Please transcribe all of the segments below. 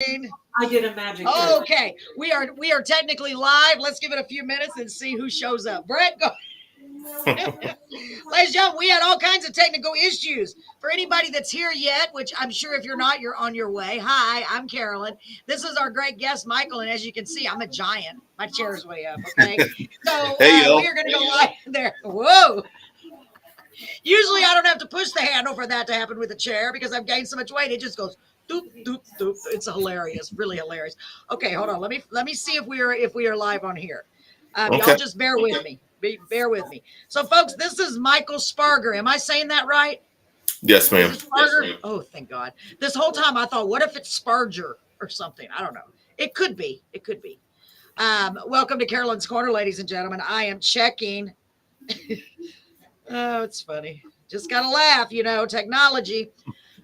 I did a magic trick. Okay, we are technically live. Let's give it a few minutes and see who shows up. Brett, go. Ladies and gentlemen, we had all kinds of technical issues. For anybody that's here yet, which I'm sure if you're not, you're on your way. Hi, I'm Carolyn. This is our great guest, Michael, and as you can see, I'm a giant. My chair's way up, okay? So Hey, yo. we are going to go live there. Whoa. Usually I don't have to push the handle for that to happen with a chair because I've gained so much weight. It just goes doop doop doop. It's hilarious, really hilarious. Okay, hold on. Let me see if we are live on here. Okay. Y'all just bear with me. Bear with me. So, folks, this is Michael Sparger. Am I saying that right? Yes, ma'am. Sparger? Oh, thank God. This whole time I thought, what if it's Sparger or something? I don't know. It could be. It could be. Welcome to Carolyn's Corner, ladies and gentlemen. I am checking. Oh, it's funny. Just got to laugh, technology.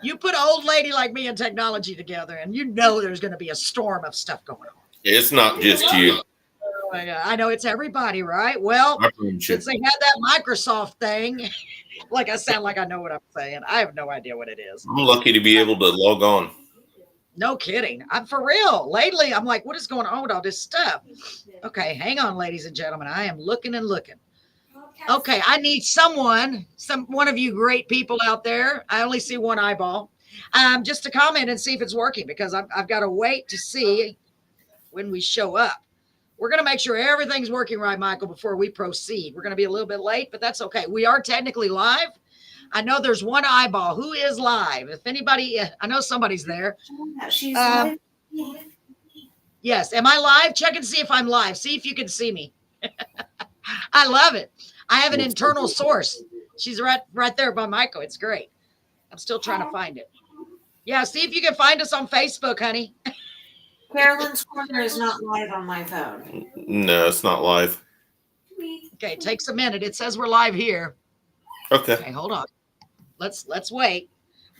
You put an old lady like me and technology together, and you know there's going to be a storm of stuff going on. It's not just you. Oh my God. I know it's everybody, right? Well, since they had that Microsoft thing, like I sound like I know what I'm saying. I have no idea what it is. I'm lucky to be able to log on. No kidding. I'm for real. Lately, I'm like, what is going on with all this stuff? Okay, hang on, ladies and gentlemen. I am looking and looking. Okay, I need one of you great people out there. I only see one eyeball. Just to comment and see if it's working because I've got to wait to see when we show up. We're going to make sure everything's working right, Michael, before we proceed. We're going to be a little bit late, but that's okay. We are technically live. I know there's one eyeball. Who is live? If anybody, I know somebody's there. She's live. Yes. Am I live? Check and see if I'm live. See if you can see me. I love it. I have an internal source. She's right there by Michael. It's great. I'm still trying to find it. Yeah, see if you can find us on Facebook, honey. Carolyn's Corner is not live on my phone. No, it's not live. Okay, it takes a minute. It says we're live here. Okay, hold on. Let's wait.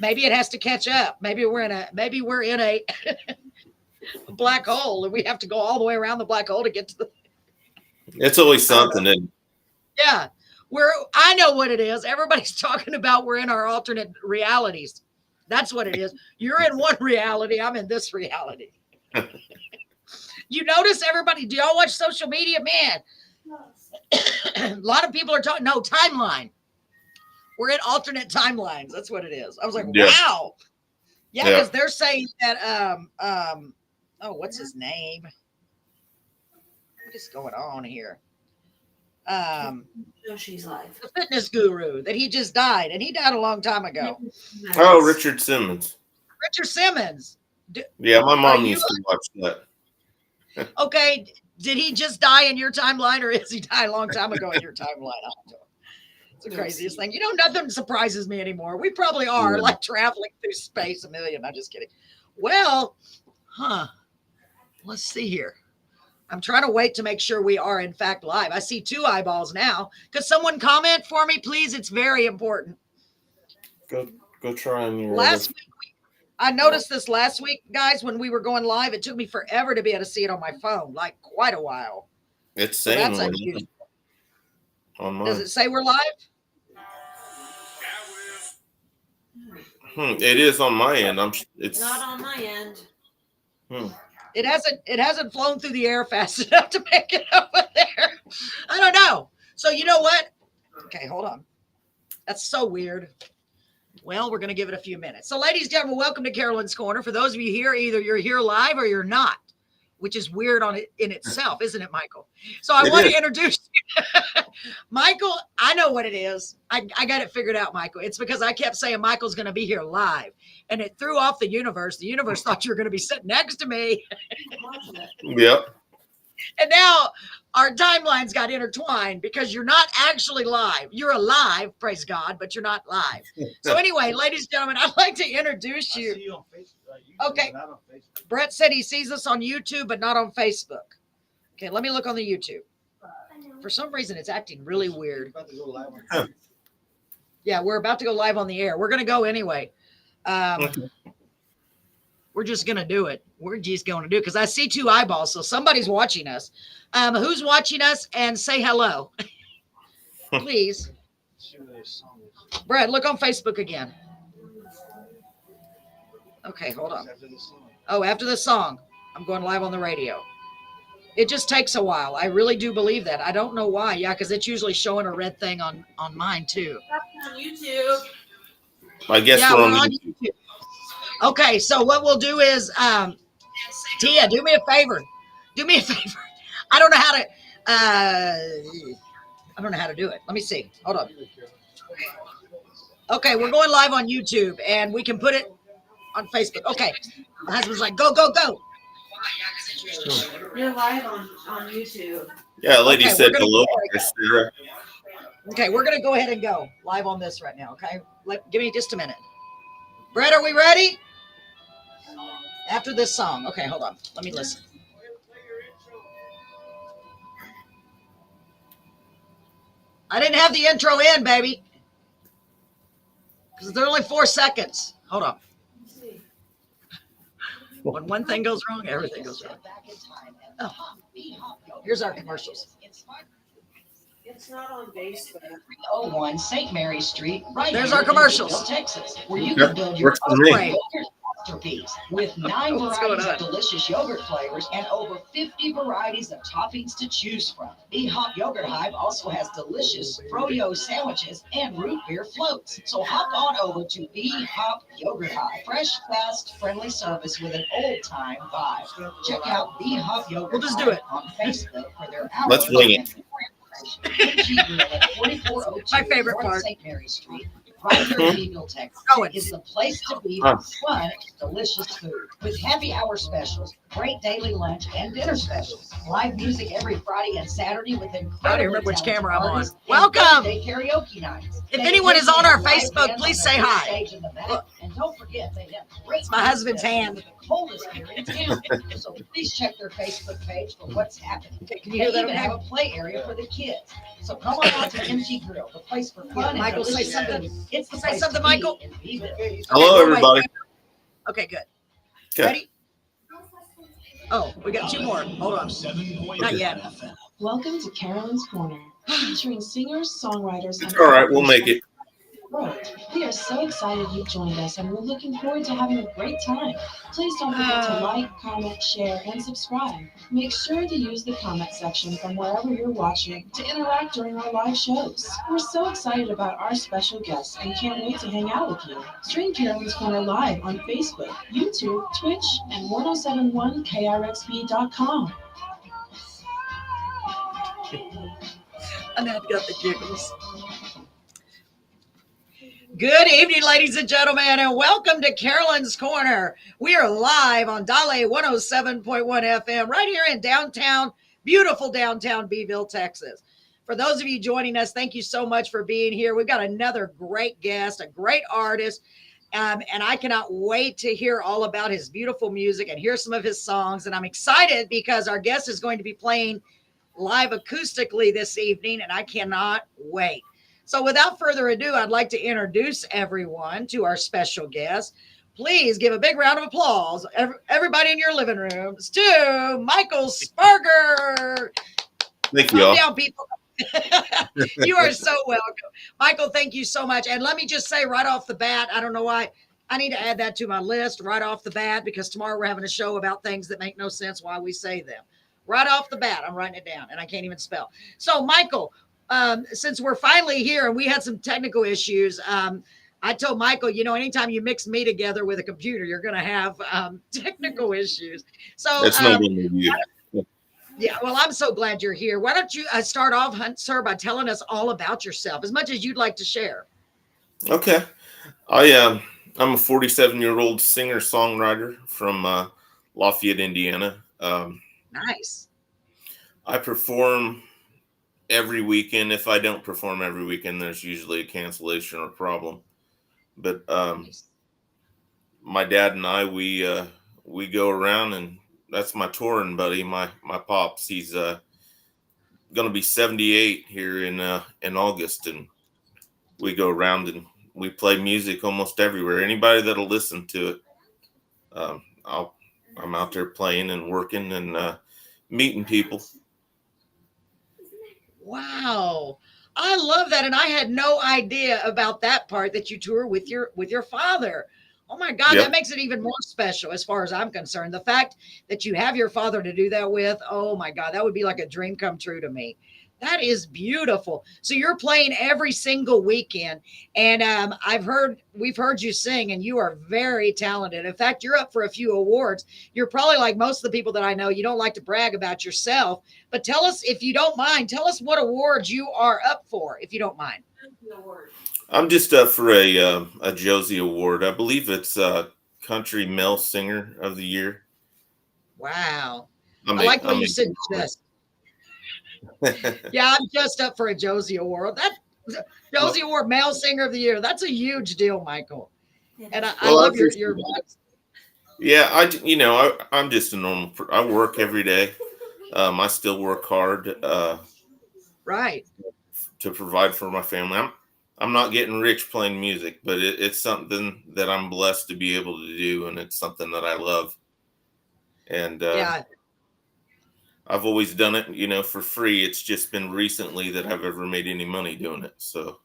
Maybe it has to catch up. Maybe we're in a black hole and we have to go all the way around the black hole to get to the. It's always something. Yeah, I know what it is. Everybody's talking about we're in our alternate realities. That's what it is. You're in one reality. I'm in this reality. You notice everybody, do y'all watch social media? Man, a lot of people are talking, no, timeline. We're in alternate timelines. That's what it is. I was like, wow. Yeah, because they're saying that, what's his name? What is going on here? She's live. The fitness guru that he just died, and he died a long time ago. Oh, Richard Simmons. Richard Simmons. Yeah, my mom used to watch that. Okay, did he just die in your timeline, or is he die a long time ago in your timeline? I don't know. It's the craziest thing. Nothing surprises me anymore. We probably are like traveling through space a million. I'm just kidding. Well, let's see here. I'm trying to wait to make sure we are in fact live. I see two eyeballs now. Could someone comment for me, please? It's very important. Go try on your last week. I noticed this last week, guys, when we were going live. It took me forever to be able to see it on my phone, like quite a while. It's saying on mine. Does it say we're live? It is on my end. It's not on my end. It hasn't flown through the air fast enough to make it over there. I don't know. So you know what? Okay, hold on. That's so weird. Well, we're going to give it a few minutes. So, ladies and gentlemen, welcome to Carolyn's Corner. For those of you here, either you're here live or you're not, which is weird in itself, isn't it, Michael? So I want to introduce you. Michael, I know what it is. I got it figured out, Michael. It's because I kept saying Michael's going to be here live, and it threw off the universe. The universe thought you were going to be sitting next to me. Yep. And now our timelines got intertwined because you're not actually live. You're alive, praise God, but you're not live. So anyway, ladies and gentlemen, I'd like to introduce you. I see you on Facebook. Okay. Not on Facebook. Brett said he sees us on YouTube, but not on Facebook. Okay, let me look on the YouTube. For some reason, it's acting really weird. Yeah, we're about to go live on the air. We're going to go anyway. We're just going to do it. We're just going to do it because I see two eyeballs, so somebody's watching us. Who's watching us? And say hello, please. Brett, look on Facebook again. Okay, hold on. Oh, after the song, I'm going live on the radio. It just takes a while. I really do believe that. I don't know why. Yeah, because it's usually showing a red thing on mine too. On YouTube. I guess Yeah, we're we're on on YouTube. YouTube. Okay, so what we'll do is, Tia, do me a favor. Do me a favor. I don't know how to. I don't know how to do it. Let me see. Hold on. Okay, we're going live on YouTube, and we can put it on Facebook. Okay. My husband's like, go, go, go. You're live on YouTube. Yeah, lady Okay, said we're gonna hello, go. Sarah. Okay, we're gonna go ahead and go live on this right now. Okay, give me just a minute. Brett, are we ready? After this song. Okay, hold on. Let me listen. I didn't have the intro in, baby, because they're only 4 seconds. Hold on. When one thing goes wrong, everything goes wrong. Oh. Here's our commercials. It's not on Facebook. 301 St. Mary Street, right There's here our commercials. in Beeville, Texas, where you Yep, can build your works for own me. yogurt masterpiece with 9 What's going varieties of on? delicious yogurt flavors and over 50 varieties of toppings to choose from. B-Hop Yogurt Hive also has delicious froyo sandwiches and root beer floats. So hop on over to B-Hop Yogurt Hive. Fresh, fast, friendly service with an old-time vibe. Check out B-Hop Yogurt We'll just do Hive it. on Facebook for their Let's hours wing it. and My favorite part. St. Mary Street, right here in Beeville, Texas, Going. is the place to be for fun, delicious food. With happy hour specials, great daily lunch and dinner specials. Live music every Friday and Saturday with incredible I don't remember which talented camera I'm on. artists and Welcome. birthday karaoke nights. If They anyone is on our live Facebook, bands please on say the big hi. stage in the back. And don't forget, they have great It's my husband's hand. with the coldest beer in town. So please check their Facebook page for what's happening. Okay, can They you hear that? even Okay. have a play area for the kids. So come on out to MG Grill, the place for fun and Michael, say delicious something. food. It's the Say place something, to be Michael. in Beeville. Hello, Okay, wait. everybody. Okay, good. Okay. Ready? Oh, we got 2 more. Hold on. Not yet. Welcome to Carolyn's Corner, featuring singers, songwriters, and All right, we'll make it. Right. We are so excited you've joined us, and we're looking forward to having a great time. Please don't forget to like, comment, share, and subscribe. Make sure to use the comment section from wherever you're watching to interact during our live shows. We're so excited about our special guests and can't wait to hang out with you. Stream Carolyn's Corner live on Facebook, YouTube, Twitch, and 1071krxb.com. And I've got the giggles. Good evening, ladies and gentlemen, and welcome to Carolyn's Corner. We are live on Dale 107.1 FM right here in downtown, beautiful downtown Beeville, Texas. For those of you joining us, thank you so much for being here. We've got another great guest, a great artist, and I cannot wait to hear all about his beautiful music and hear some of his songs. And I'm excited because our guest is going to be playing live acoustically this evening, and I cannot wait. So without further ado, I'd like to introduce everyone to our special guest. Please give a big round of applause, everybody in your living rooms, to Michael Sparger. Thank you, Calm all. down, people. You are so welcome. Michael, thank you so much. And let me just say right off the bat, I don't know why, I need to add that to my list right off the bat, because tomorrow we're having a show about things that make no sense why we say them. Right off the bat, I'm writing it down, and I can't even spell. So, Michael, since we're finally here and we had some technical issues, I told Michael, anytime you mix me together with a computer, you're going to have technical issues. So That's no one with you. yeah, well, I'm so glad you're here. Why don't you start off, sir, by telling us all about yourself, as much as you'd like to share. Okay. I'm a 47-year-old singer-songwriter from Lafayette, Indiana. Nice. I perform every weekend. If I don't perform every weekend, there's usually a cancellation or problem. But my dad and I, we go around, and that's my touring buddy, my pops. He's going to be 78 here in August, and we go around and we play music almost everywhere. Anybody that'll listen to it, I'm out there playing and working and meeting people. Wow. I love that. And I had no idea about that part, that you tour with your father. Oh my God, Yep. that makes it even more special as far as I'm concerned. The fact that you have your father to do that with, oh my God, that would be like a dream come true to me. That is beautiful. So you're playing every single weekend, and we've heard you sing, and you are very talented. In fact, you're up for a few awards. You're probably like most of the people that I know. You don't like to brag about yourself, but tell us, if you don't mind, tell us what awards you are up for, if you don't mind. I'm just up for a Josie Award. I believe it's Country Male Singer of the Year. Wow. I'm I a, like the way I'm you said just. a, Yeah, I'm just up for a Josie Award. That Josie Award, Male Singer of the Year. That's a huge deal, Michael. And I Well, I love your appreciate it. voice. Yeah, I'm just a normal. I work every day. I still work hard Right. to provide for my family. I'm not getting rich playing music, but it's something that I'm blessed to be able to do, and it's something that I love. And Yeah. I've always done it, for free. It's just been recently that I've ever made any money doing it. So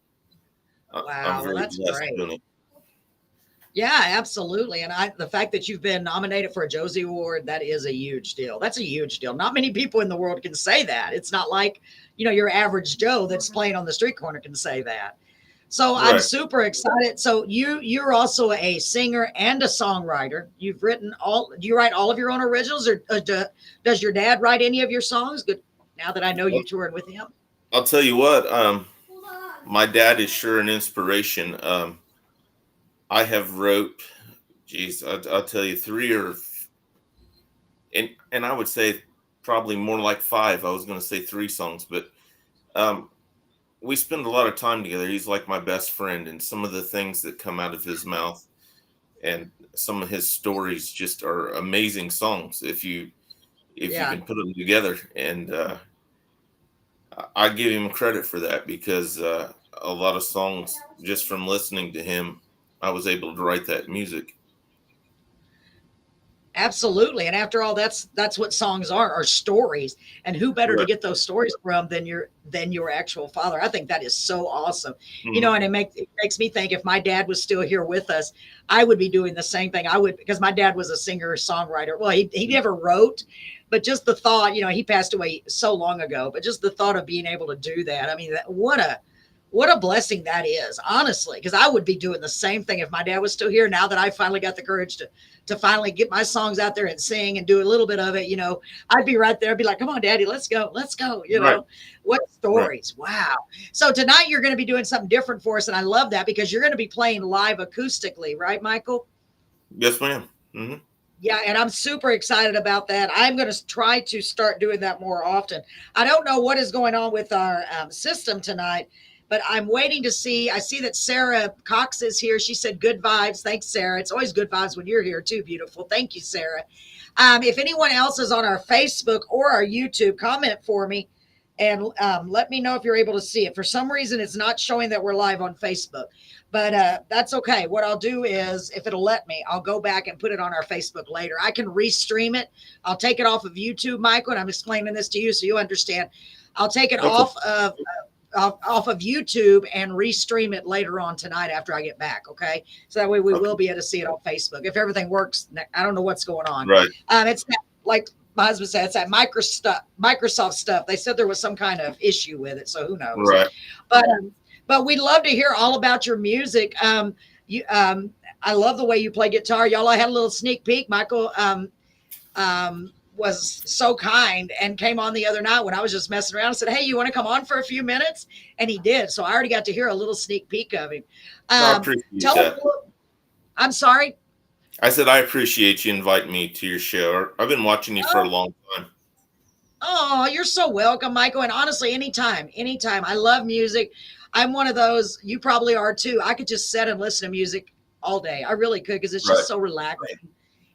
I'm Wow. Well, very that's blessed great. doing it. Yeah, absolutely. And the fact that you've been nominated for a Josie Award, that is a huge deal. That's a huge deal. Not many people in the world can say that. It's not like, your average Joe that's playing on the street corner can say that. So I'm Right. super excited. So you're also a singer and a songwriter. Do you write all of your own originals, or does your dad write any of your songs? Good. Now that I know you touring with him. I'll tell you what. My dad is sure an inspiration. I have wrote, geez, I'll tell you and I would say probably more like five. I was going to say three songs, but um, we spend a lot of time together. He's like my best friend, and some of the things that come out of his mouth and some of his stories just are amazing songs if you Yeah. can put them together. And I give him credit for that because a lot of songs, just from listening to him, I was able to write that music. Absolutely. And after all, that's what songs are stories. And who better to Right. get those stories from than your actual father? I think that is so awesome. Mhm. And it makes me think, if my dad was still here with us, I would be doing the same thing. I would, because my dad was a singer songwriter. Well, he never wrote, but just the thought, he passed away so long ago, but just the thought of being able to do that. I mean, what a blessing that is, honestly, because I would be doing the same thing if my dad was still here. Now that I finally got the courage to finally get my songs out there and sing and do a little bit of it, I'd be right there. I'd be like, come on, Daddy, let's go. Right. What Right. stories. Wow. So tonight you're going to be doing something different for us. And I love that, because you're going to be playing live acoustically, right, Michael? Yes, ma'am. Hmm. Yeah, and I'm super excited about that. I'm going to try to start doing that more often. I don't know what is going on with our system tonight, but I'm waiting to see. I see that Sarah Cox is here. She said good vibes. Thanks, Sarah. It's always good vibes when you're here too. Beautiful. Thank you, Sarah. If anyone else is on our Facebook or our YouTube, comment for me and let me know if you're able to see it. For some reason, it's not showing that we're live on Facebook, but that's okay. What I'll do is, if it'll let me, I'll go back and put it on our Facebook later. I can restream it. I'll take it off of YouTube, Michael, and I'm explaining this to you so you understand. I'll take it off of YouTube and restream it later on tonight after I get back. Okay. So that way we will be able to see it on Facebook. If everything works, I don't know what's going on. Right. It's that, like my husband said, it's that Microsoft stuff. They said there was some kind of issue with it. So who knows? Right. But we'd love to hear all about your music. I love the way you play guitar. Y'all, I had a little sneak peek. Michael, was so kind and came on the other night when I was just messing around and said, hey, you want to come on for a few minutes? And he did. So I already got to hear a little sneak peek of him. I appreciate that. I'm sorry. I said, I appreciate you inviting me to your show. I've been watching you for a long time. Oh, you're so welcome, Michael. And honestly, anytime. I love music. I'm one of those, you probably are too. I could just sit and listen to music all day. I really could, because it's just so relaxing.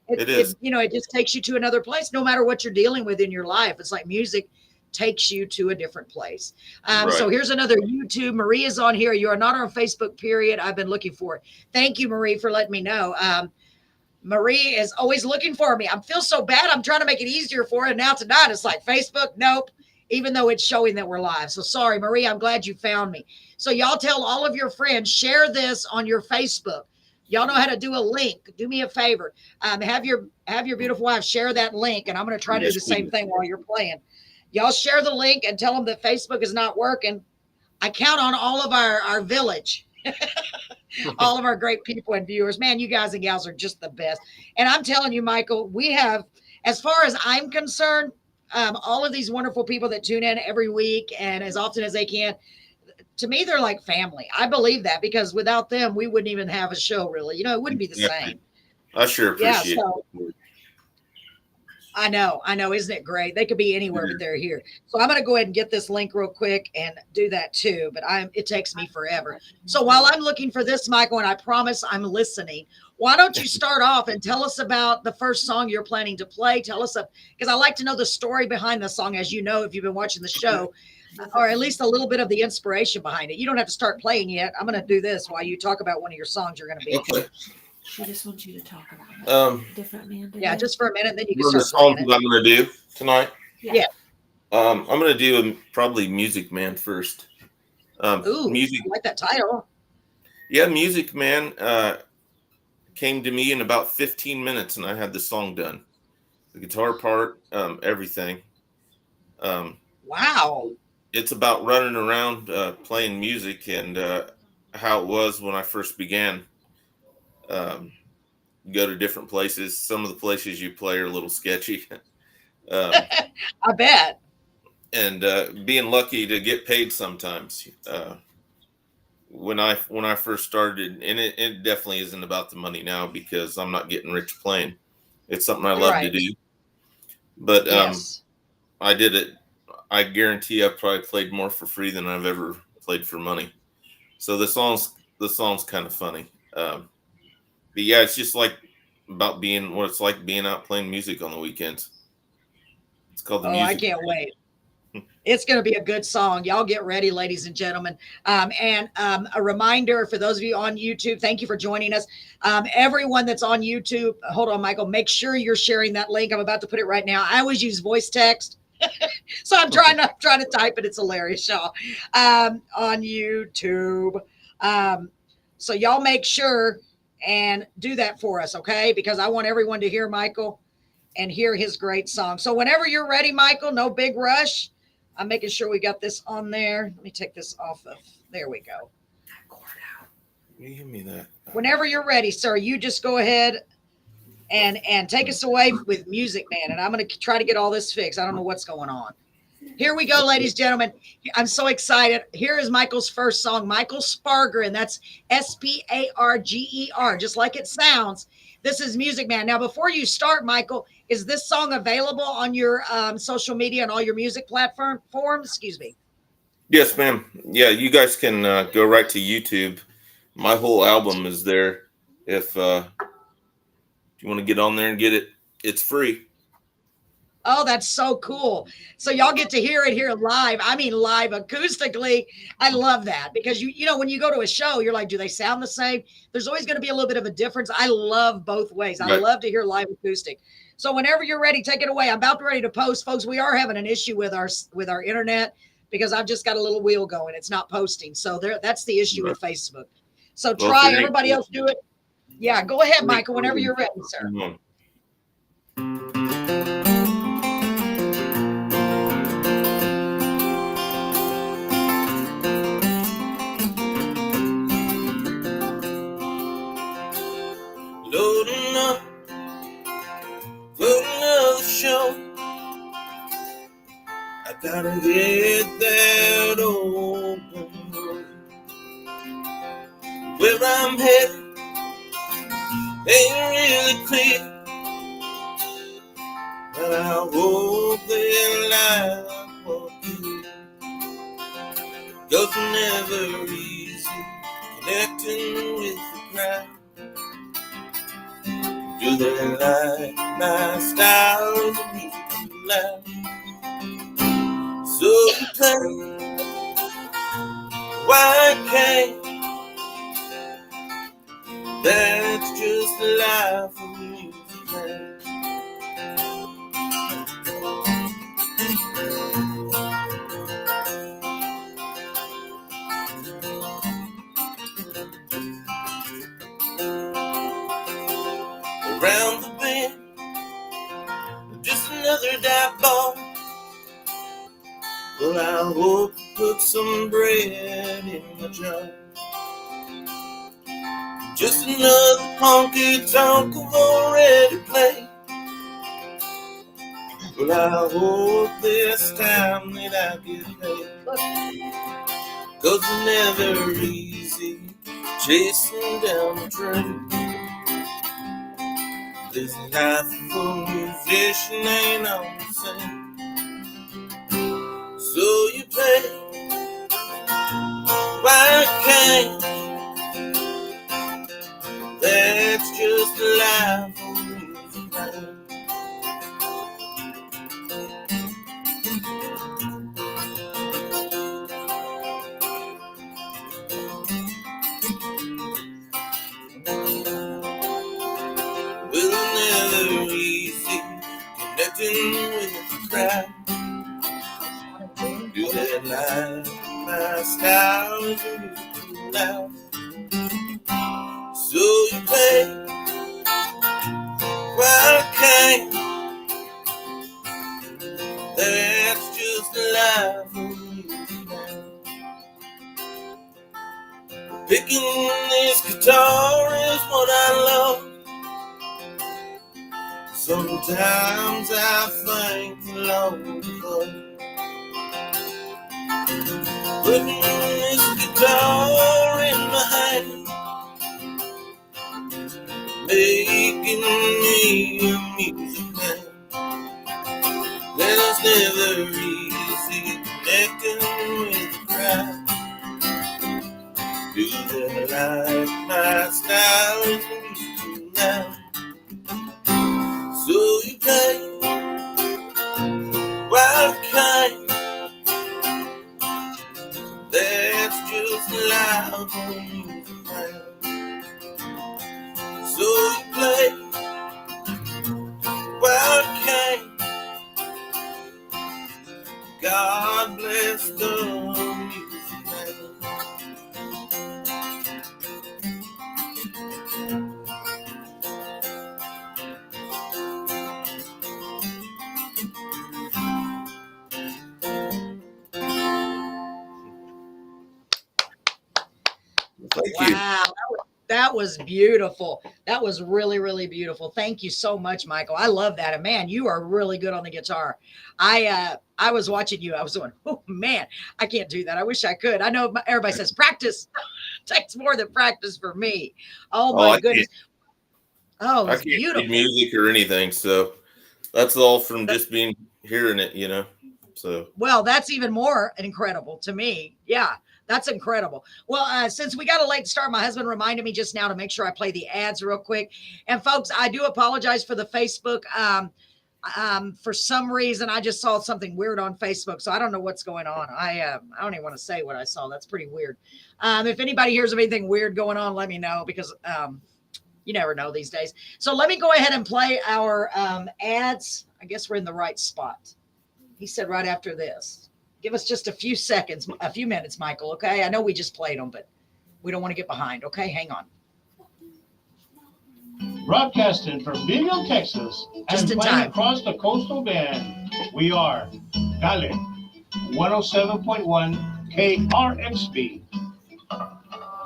It is. It just takes you to another place, no matter what you're dealing with in your life. It's like music takes you to a different place. So here's another YouTube. Marie is on here. You are not on Facebook, period. I've been looking for it. Thank you, Marie, for letting me know. Marie is always looking for me. I feel so bad. I'm trying to make it easier for her. And now tonight it's like Facebook, nope, even though it's showing that we're live. So sorry, Marie, I'm glad you found me. So y'all tell all of your friends, share this on your Facebook. Y'all know how to do a link. Do me a favor. Have your beautiful wife share that link, and I'm going to try to do Yes, the same please. thing while you're playing. Y'all share the link and tell them that Facebook is not working. I count on all of our village, all of our great people and viewers. Man, you guys and gals are just the best. And I'm telling you, Michael, we have, as far as I'm concerned, all of these wonderful people that tune in every week and as often as they can. To me, they're like family. I believe that because without them, we wouldn't even have a show, really. You know, it wouldn't be the same. I sure Yeah, appreciate so it. I know. Isn't it great? They could be anywhere, but they're here. So I'm going to go ahead and get this link real quick and do that too. But it takes me forever. So while I'm looking for this, Michael, and I promise I'm listening, why don't you start off and tell us about the first song you're planning to play? Tell us, because I like to know the story behind the song, as you know, if you've been watching the show, or at least a little bit of the inspiration behind it. You don't have to start playing yet. I'm going to do this while you talk about one of your songs you're going to be. Okay. She just wants you to talk about it. Different man. Yeah, just for a minute, then you can What are the start playing songs it. I'm going to do tonight? Yeah. I'm going to do probably Music Man first. Ooh, Music. I like that title. Yeah, Music Man came to me in about 15 minutes, and I had the song done. The guitar part, everything. Wow. It's about running around playing music and how it was when I first began. Go to different places. Some of the places you play are a little sketchy. I bet. And being lucky to get paid sometimes. When I first started, and it definitely isn't about the money now because I'm not getting rich playing. It's something I love to do. But yes. I did it. I guarantee I've probably played more for free than I've ever played for money. So the song's kind of funny. But yeah, it's just like about what it's like being out playing music on the weekends. It's called the Music. I can't wait. It's going to be a good song. Y'all get ready, ladies and gentlemen. And a reminder for those of you on YouTube, thank you for joining us. Everyone that's on YouTube, hold on, Michael, make sure you're sharing that link. I'm about to put it right now. I always use voice text. So I'm trying to type it. It's hilarious, y'all. On YouTube. So y'all make sure and do that for us, okay? Because I want everyone to hear Michael and hear his great song. So whenever you're ready, Michael, no big rush. I'm making sure we got this on there. Let me take this off of, there we go. Can you give me that? Whenever you're ready, sir, you just go ahead and take us away with Music Man. And I'm going to try to get all this fixed. I don't know what's going on. Here we go, ladies and gentlemen. I'm so excited. Here is Michael's first song, Michael Sparger, and that's Sparger, just like it sounds. This is Music Man. Now, before you start, Michael, is this song available on your social media and all your music platforms? Excuse me. Yes, ma'am. Yeah, you guys can go right to YouTube. My whole album is there. If you want to get on there and get it, it's free. Oh, that's so cool. So y'all get to hear it here live. I mean, live acoustically. I love that because you know, when you go to a show, you're like, do they sound the same? There's always going to be a little bit of a difference. I love both ways. I love to hear live acoustic. So whenever you're ready, take it away. I'm about ready to post, folks. We are having an issue with our internet because I've just got a little wheel going. It's not posting. So that's the issue with Facebook. So try, everybody else do it. Yeah, go ahead, Michael, whenever you're ready, sir. Loading up for another show. I gotta hit that open road. Where I'm headed ain't really clear, but I hope that life will be. 'Cause it's never easy connecting with the crowd. Do they like my style of music loud? So play, why can't? That's just the life of music man. another dive ball. Well, I hope you put some bread in my jar. Just another honky tonk I've already played. Well, I hope this time that I get paid. 'Cause it's never easy chasing down the dream. This life for a musician ain't all the same. So you play, why can't? That's just the life for a music man. Well, never easy connecting with the crowd. Do that life, my style is too loud. So you play, why can't? That's just the life of music man. Picking this guitar is what I love. Sometimes I thank the Lord for putting this guitar in my hand, making me a music man. Well, it's never easy connecting with the crowd. Do they like my style is too loud? So you play, why can't? That's just the life of music man. So you play, why can't? God bless the music man. Thank you. Wow, that was beautiful. That was really, really beautiful. Thank you so much, Michael. I love that. And man, you are really good on the guitar. I was watching you. I was going, oh man, I can't do that. I wish I could. I know everybody says practice takes more than practice for me. Oh my goodness. Oh, I it's can't beautiful. read music or anything, so that's all from just being hearing it, you know. So well, that's even more incredible to me. Yeah, that's incredible. Well, since we got a late start, my husband reminded me just now to make sure I play the ads real quick. And folks, I do apologize for the Facebook. For some reason, I just saw something weird on Facebook, so I don't know what's going on. I don't even want to say what I saw. That's pretty weird. If anybody hears of anything weird going on, let me know, because you never know these days. So let me go ahead and play our ads. I guess we're in the right spot. He said right after this. Give us just a few seconds, a few minutes, Michael, okay? I know we just played them, but we don't want to get behind, okay? Hang on. Broadcasting from Beeville, Texas, Just and in playing time. across the coastal band, we are Gale 107.1 KRXB.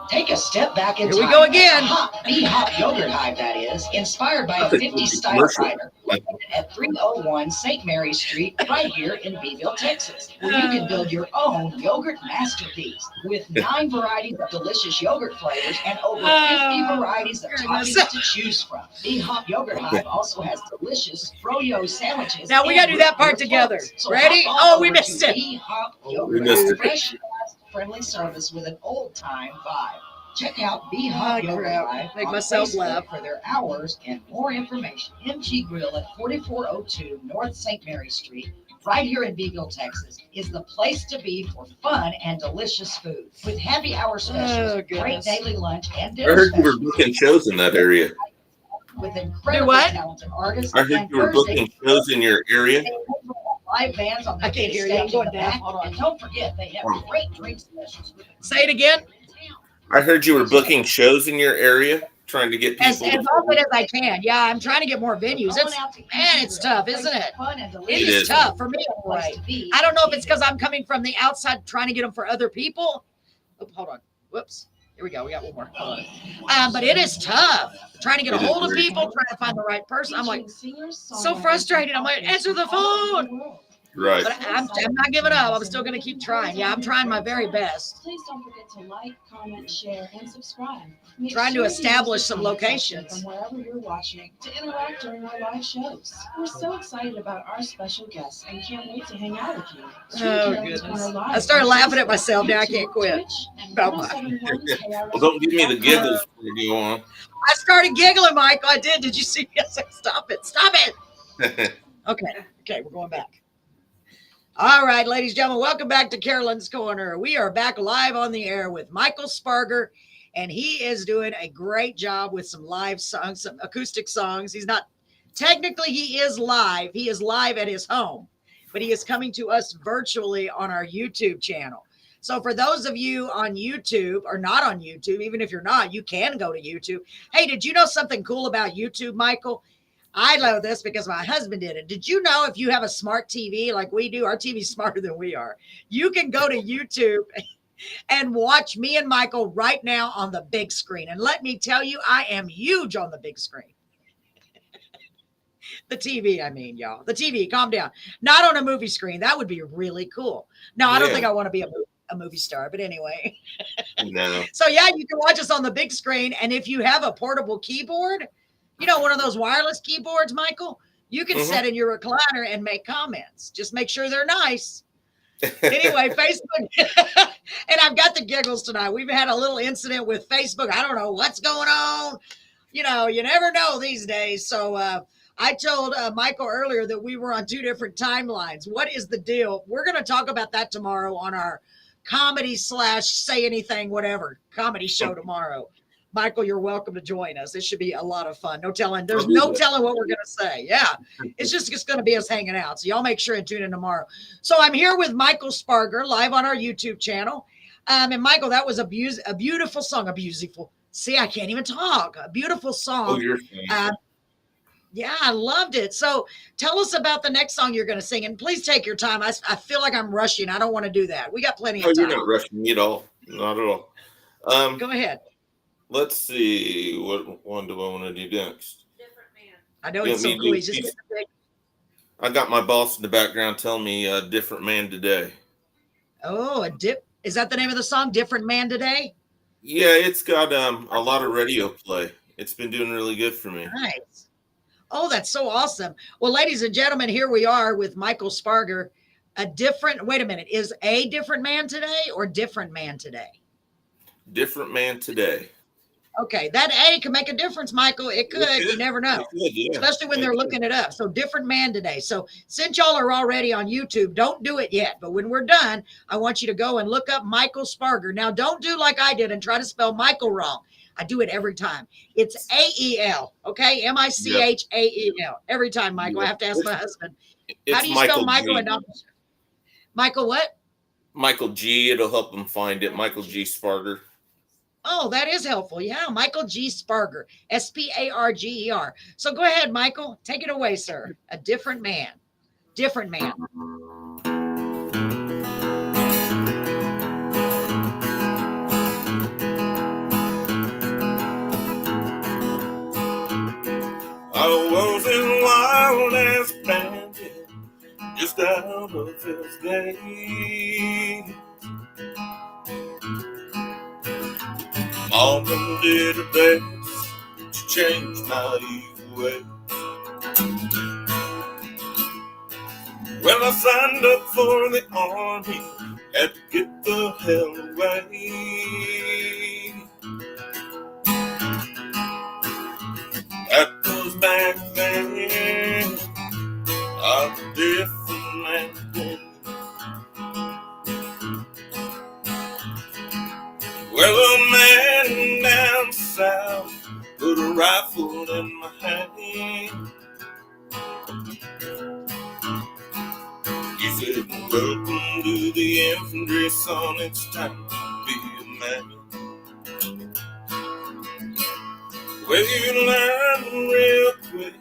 Take a step back in Here we time. go again. Bee Hop Yogurt Hive, that is, inspired by a That's a 50s good style commercial. cider located at 301 St. Mary Street, right here in Beeville, Texas, where you can build your own yogurt masterpiece with 9 varieties of delicious yogurt flavors and over 50 varieties of toppings to choose from. Bee Hop Yogurt Hive also has delicious froyo sandwiches. Now we got to do that part together. Ready? Oh, we missed it. Bee Hop We Yogurt missed Hive. it. Fresh, friendly service with an old-time vibe. Check out Bee Hop Yogurt crap. Hive Make on myself Facebook laugh. for their hours and more information. MG Grill at 4402 North St. Mary Street, right here in Beeville, Texas, is the place to be for fun and delicious food. With happy hour specials, great goodness. daily lunch, and I dinner heard you were specials. booking shows in that area. With incredible what? talented artists. I heard and you were Thursday booking shows in your area. live bands on the I can't big hear you. I'm stage in going the down. back. Hold on. And don't forget, they have great drink specials. Say it again. I heard you were booking shows in your area. trying to get As people. often as I can. Yeah, I'm trying to get more venues. It's tough, isn't it? It is tough for me anyway. I don't know if it's because I'm coming from the outside trying to get them for other people. Oh, hold on. Whoops. Here we go. We got one more. Hold on. But it is tough trying to get a hold of people, trying to find the right person. I'm like so frustrated. I'm like, answer the phone. Right. But I'm not giving up. I'm still going to keep trying. Yeah, I'm trying my very best. Please don't forget to like, comment, share, and subscribe. Trying to establish some locations. From wherever you're watching to interact during our live shows. We're so excited about our special guests and can't wait to hang out with you. Oh, goodness. I started laughing at myself. Now I can't quit. Well, don't give me the giggles before you go on. I started giggling, Michael. I did. Did you see me? I said, stop it. Stop it. Okay, we're going back. All right, ladies and gentlemen, welcome back to Carolyn's Corner. We are back live on the air with Michael Sparger, and he is doing a great job with some live songs, some acoustic songs. He's not, technically he is live. He is live at his home, but he is coming to us virtually on our YouTube channel. So for those of you on YouTube or not on YouTube, even if you're not, you can go to YouTube. Hey, did you know something cool about YouTube, Michael? I know this because my husband did it. Did you know if you have a smart TV like we do, our TV's smarter than we are, you can go to YouTube and watch me and Michael right now on the big screen. And let me tell you, I am huge on the big screen. The TV, I mean, y'all. The TV, calm down. Not on a movie screen. That would be really cool. No, I don't think I want to be a movie star, but anyway. No. So, yeah, you can watch us on the big screen. And if you have a portable keyboard, you know, one of those wireless keyboards, Michael, you can set in your recliner and make comments. Just make sure they're nice. Anyway, Facebook. And I've got the giggles tonight. We've had a little incident with Facebook. I don't know what's going on. You know, you never know these days. So I told Michael earlier that we were on two different timelines. What is the deal? We're going to talk about that tomorrow on our comedy / say anything, whatever comedy show tomorrow. Michael, you're welcome to join us. It should be a lot of fun. No telling. There's no telling what we're going to say. Yeah. It's just going to be us hanging out. So y'all make sure and tune in tomorrow. So I'm here with Michael Sparger live on our YouTube channel. And Michael, that was a beautiful song. See, I can't even talk. A beautiful song. Oh, you're yeah, I loved it. So tell us about the next song you're going to sing. And please take your time. I feel like I'm rushing. I don't want to do that. We got plenty of time. You're not rushing me at all. Not at all. Go ahead. Let's see. What one do I want to do next? Different man. I know it's so cool. He's just I got my boss in the background telling me different man today. Oh, is that the name of the song? Different Man Today? Yeah, it's got a lot of radio play. It's been doing really good for me. Nice. Oh, that's so awesome. Well, ladies and gentlemen, here we are with Michael Sparger. Wait a minute. Is a different man today or different man today? Different man today. Okay, that A can make a difference, Michael. It could. You never know. Yeah. Especially when they're looking it up. So different man today. So since y'all are already on YouTube, don't do it yet. But when we're done, I want you to go and look up Michael Sparger. Now, don't do like I did and try to spell Michael wrong. I do it every time. It's A-E-L, okay? M-I-C-H-A-E-L. Every time, Michael. I have to ask my husband. How do you spell Michael and not Michael what? Michael G. It'll help them find it. Michael G. Sparger. Oh, that is helpful. Yeah, Michael G. Sparger, S-P-A-R-G-E-R. So go ahead, Michael. Take it away, sir. A different man. Different man. I was in wild as bandit, just out of his gate. All them did her best to change my evil ways. Well, I signed up for the army, had to get the hell away. That was back then, I'm a different man today. Well, a man down south put a rifle in my hand. He said, welcome to the infantry, son, it's time to be a man. Well, you learn real quick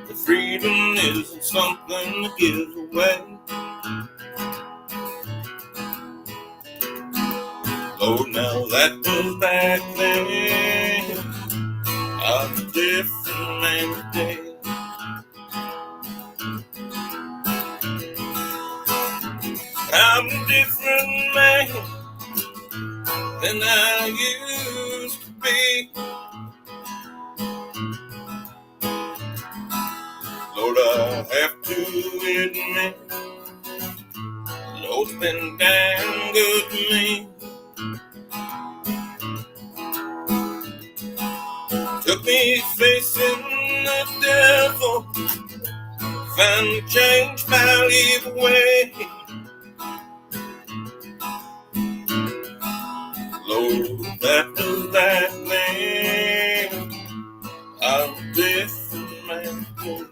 that freedom isn't something to give away. Oh, now that was back then. I'm a different man today. I'm a different man than I used to be. Lord, I have to admit, Lord's been damn good to me. Took me facing the devil, finally changed my evil way. Lord, that was back then. I'm a different man today.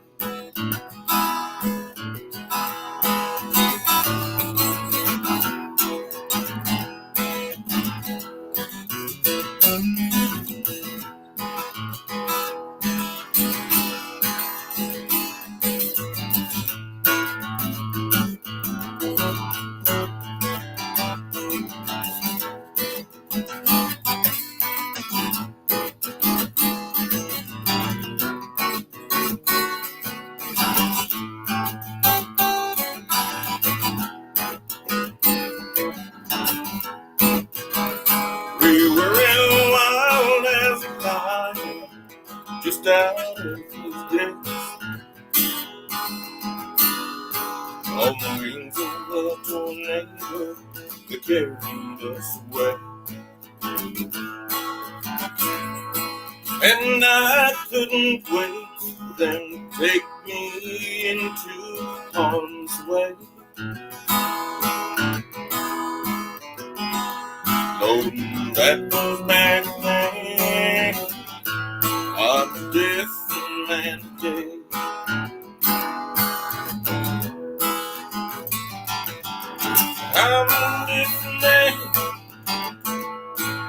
We were in wild as a fire, just out of his days. On the wings of a tornado that carried us away. And I couldn't wait for them to take me into harm's way. Oh, that was back then. I'm a different man today. I'm a different man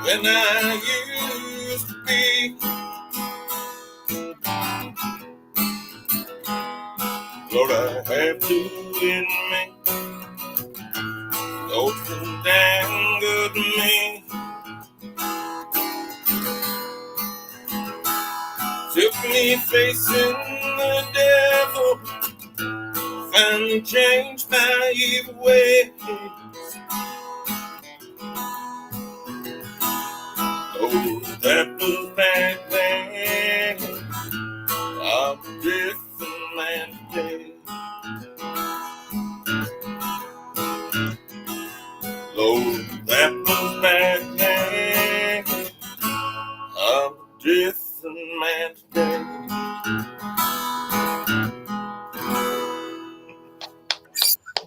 than I used to be. Lord, I have to admit, Lord's been damn good to me. Took me facing the devil, finally changed my evil ways. Oh, that was back then. I'm a different man today. Lord, that was back then. I'm a different man today.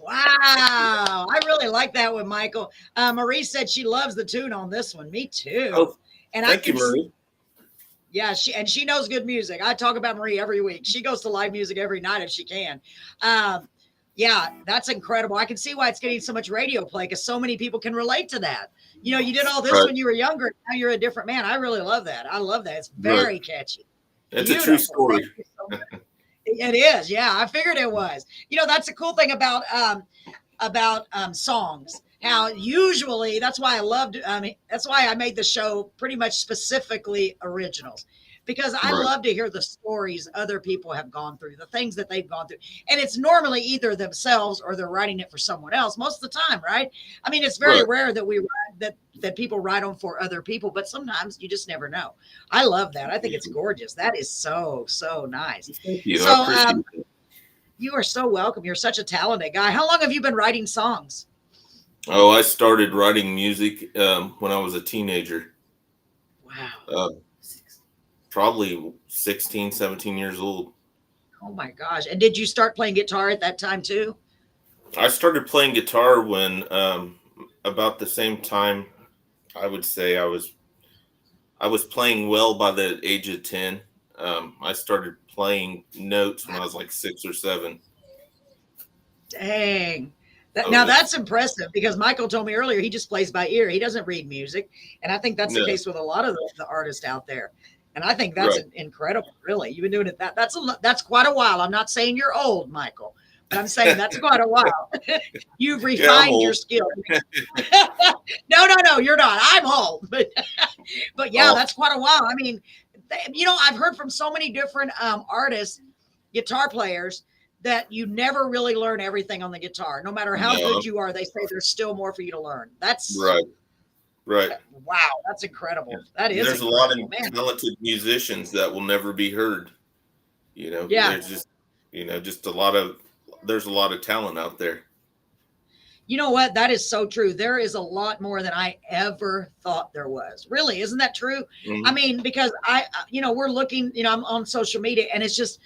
Wow. I really like that one, Michael. Marie said she loves the tune on this one. Me too. Oh, and thank you, Marie. Yeah, she knows good music. I talk about Marie every week. She goes to live music every night if she can. Yeah, that's incredible. I can see why it's getting so much radio play because so many people can relate to that. You know, you did all this Right. when you were younger. Now you're a different man. I really love that. I love that. It's very catchy. It's Beautiful. a true story. Thank you so much. It is. Yeah, I figured it was. You know, that's the cool thing about songs. Now, usually that's why that's why I made the show pretty much specifically originals, because I Right. love to hear the stories other people have gone through, the things that they've gone through. And it's normally either themselves or they're writing it for someone else most of the time, right? I mean, it's very Right. rare that we write that people write them for other people, but sometimes you just never know. I love that. I think it's gorgeous. That is so, so nice. Thank you. So, I appreciate it. You are so welcome. You're such a talented guy. How long have you been writing songs? Oh, I started writing music when I was a teenager. Wow. Probably 16, 17 years old. Oh my gosh. And did you start playing guitar at that time too? I started playing guitar when about the same time. I would say I was playing well by the age of 10. I started playing notes when I was like 6 or 7. Dang. Now yeah. that's impressive because Michael told me earlier he just plays by ear. He doesn't read music. And I think that's the No. case with a lot of the artists out there. And I think that's Right. incredible, really. You've been doing it that's quite a while. I'm not saying you're old, Michael, but I'm saying that's quite a while. You've Yeah, I'm refined your old. skill. No, you're not. I'm old, but yeah, Oh, that's quite a while. I mean, I've heard from so many different artists, guitar players, that you never really learn everything on the guitar. No matter how no. good you are, they say there's still more for you to learn. That's Right. Right. wow, that's incredible. Yeah. That is There's a lot incredible, of man. talented musicians that will never be heard. Yeah. There's just, there's a lot of talent out there. You know what? That is so true. There is a lot more than I ever thought there was. Really, isn't that true? Mhm. I mean, because we're looking, I'm on social media, and it's just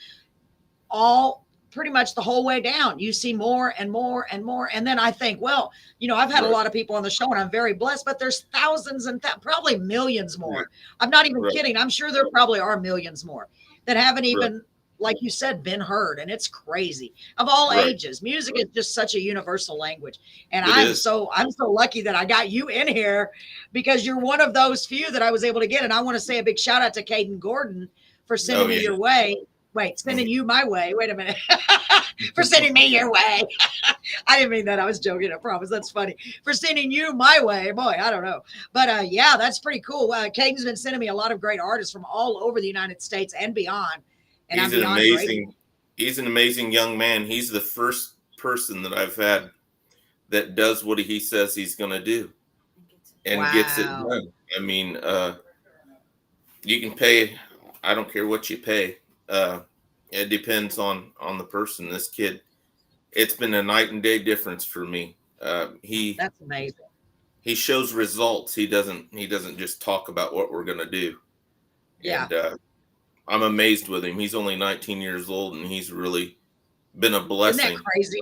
all pretty much the whole way down. You see more and more and more. And then I think, well, I've had a Right. lot of people on the show, and I'm very blessed, but there's thousands and probably millions more. Right. I'm not even Right. kidding. I'm sure there probably are millions more that haven't Right. even, like you said, been heard. And it's crazy, of all Right. ages. Music is just such a universal language. And It I'm is. so lucky that I got you in here, because you're one of those few that I was able to get. And I want to say a big shout out to Caden Gordon for sending Oh, me yeah. your way. Wait, sending you my way. Wait a minute. For sending me your way. I didn't mean that. I was joking. I promise. That's funny. For sending you my way. Boy, I don't know. But yeah, that's pretty cool. Caden's been sending me a lot of great artists from all over the United States and beyond. And He's I'm beyond grateful. He's an amazing young man. He's the first person that I've had that does what he says he's going to do and gets it Wow. done. I mean, you can pay, I don't care what you pay. It depends on the person. This kid, it's been a night and day difference for me. That's amazing. He shows results. He doesn't just talk about what we're going to do. Yeah. And I'm amazed with him. He's only 19 years old, and he's really been a blessing. Isn't that crazy?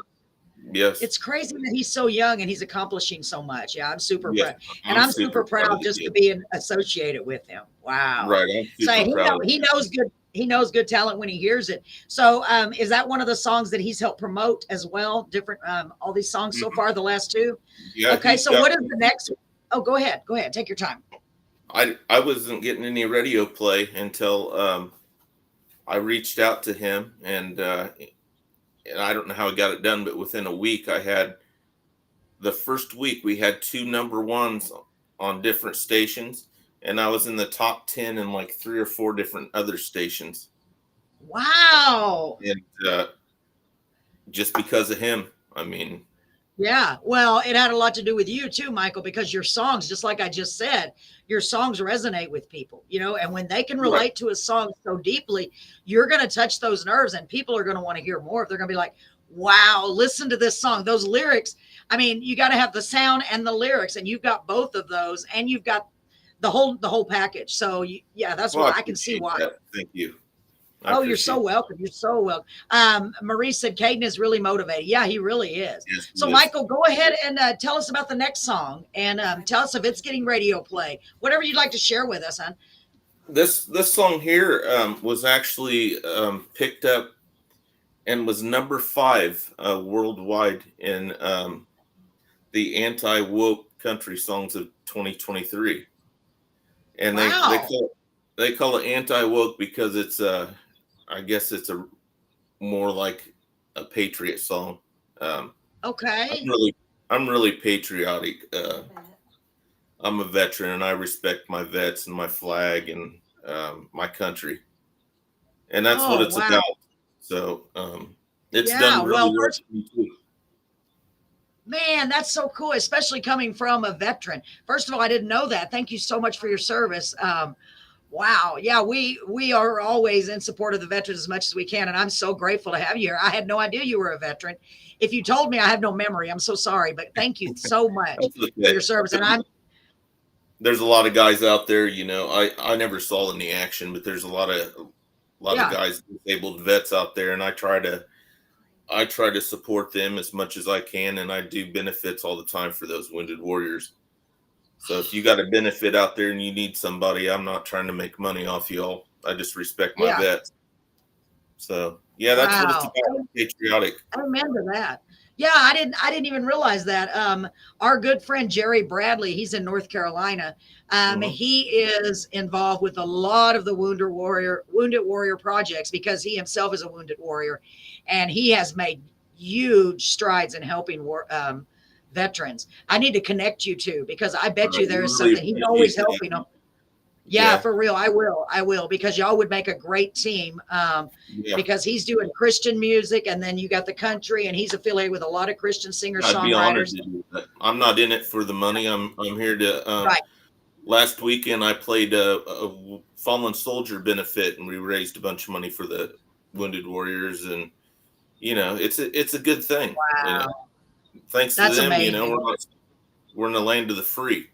Yes. It's crazy that he's so young and he's accomplishing so much. Yeah, I'm super Yes, proud. And I'm super proud just to be associated with him. Wow. Right. I'm So super proud. he knows good. He knows good talent when he hears it. So is that one of the songs that he's helped promote as well? Different, all these songs so far, the last two? Yeah. Okay, so what is the next? Oh, go ahead. Go ahead. Take your time. I wasn't getting any radio play until I reached out to him, and I don't know how I got it done, but within a week, the first week we had 2 number ones on different stations, and I was in the top 10 in like 3 or 4 different other stations. Wow. And just because of him, I mean. Yeah, well, it had a lot to do with you too, Michael, because your songs, just like I just said, your songs resonate with people, and when they can relate Right. to a song so deeply, you're going to touch those nerves, and people are going to want to hear more. If they're going to be like, wow, listen to this song, those lyrics. I mean, you got to have the sound and the lyrics, and you've got both of those, and you've got the whole package. So yeah, that's Well, why I can see why. that. Thank you. You're so welcome. You're so welcome. Marie said Caden is really motivated. Yeah, he really is. Yes, So, yes. Michael, go ahead and tell us about the next song, and tell us if it's getting radio play. Whatever you'd like to share with us, hon. This song here was actually picked up and was number 5 worldwide in the anti-woke country songs of 2023. And Wow. they call it anti-woke because it's I guess it's a more like a patriot song. Okay. I'm really patriotic. I'm a veteran, and I respect my vets and my flag and my country, and that's what it's about. So it's done really well for me too. Man, that's so cool, especially coming from a veteran. First of all, I didn't know that. Thank you so much for your service. Wow. Yeah, we are always in support of the veterans as much as we can. And I'm so grateful to have you here. I had no idea you were a veteran. If you told me, I have no memory. I'm so sorry, but thank you so much for your service. And there's a lot of guys out there, I never saw any action, but there's a lot of guys, disabled vets out there. And I try to support them as much as I can. And I do benefits all the time for those wounded warriors. So if you got a benefit out there and you need somebody, I'm not trying to make money off y'all. I just respect my vets. So yeah, that's what it's about. Patriotic. I remember that. Yeah, I didn't even realize that. Our good friend Jerry Bradley, he's in North Carolina. Mhm. He is involved with a lot of the wounded warrior projects because he himself is a wounded warrior, and he has made huge strides in helping veterans. I need to connect you two because I bet you there is Really something. He's appreciate always that. helping them. Yeah, Yeah, for real. I will because y'all would make a great team. yeah. Because he's doing Christian music and then you got the country and he's affiliated with a lot of Christian singer I'd be honored songwriters. to do that. I'm not in it for the money. I'm here to. Right. Last weekend, I played a fallen soldier benefit, and we raised a bunch of money for the wounded warriors. And it's a good thing. Wow. Thanks to That's them, amazing. we're in the land of the free.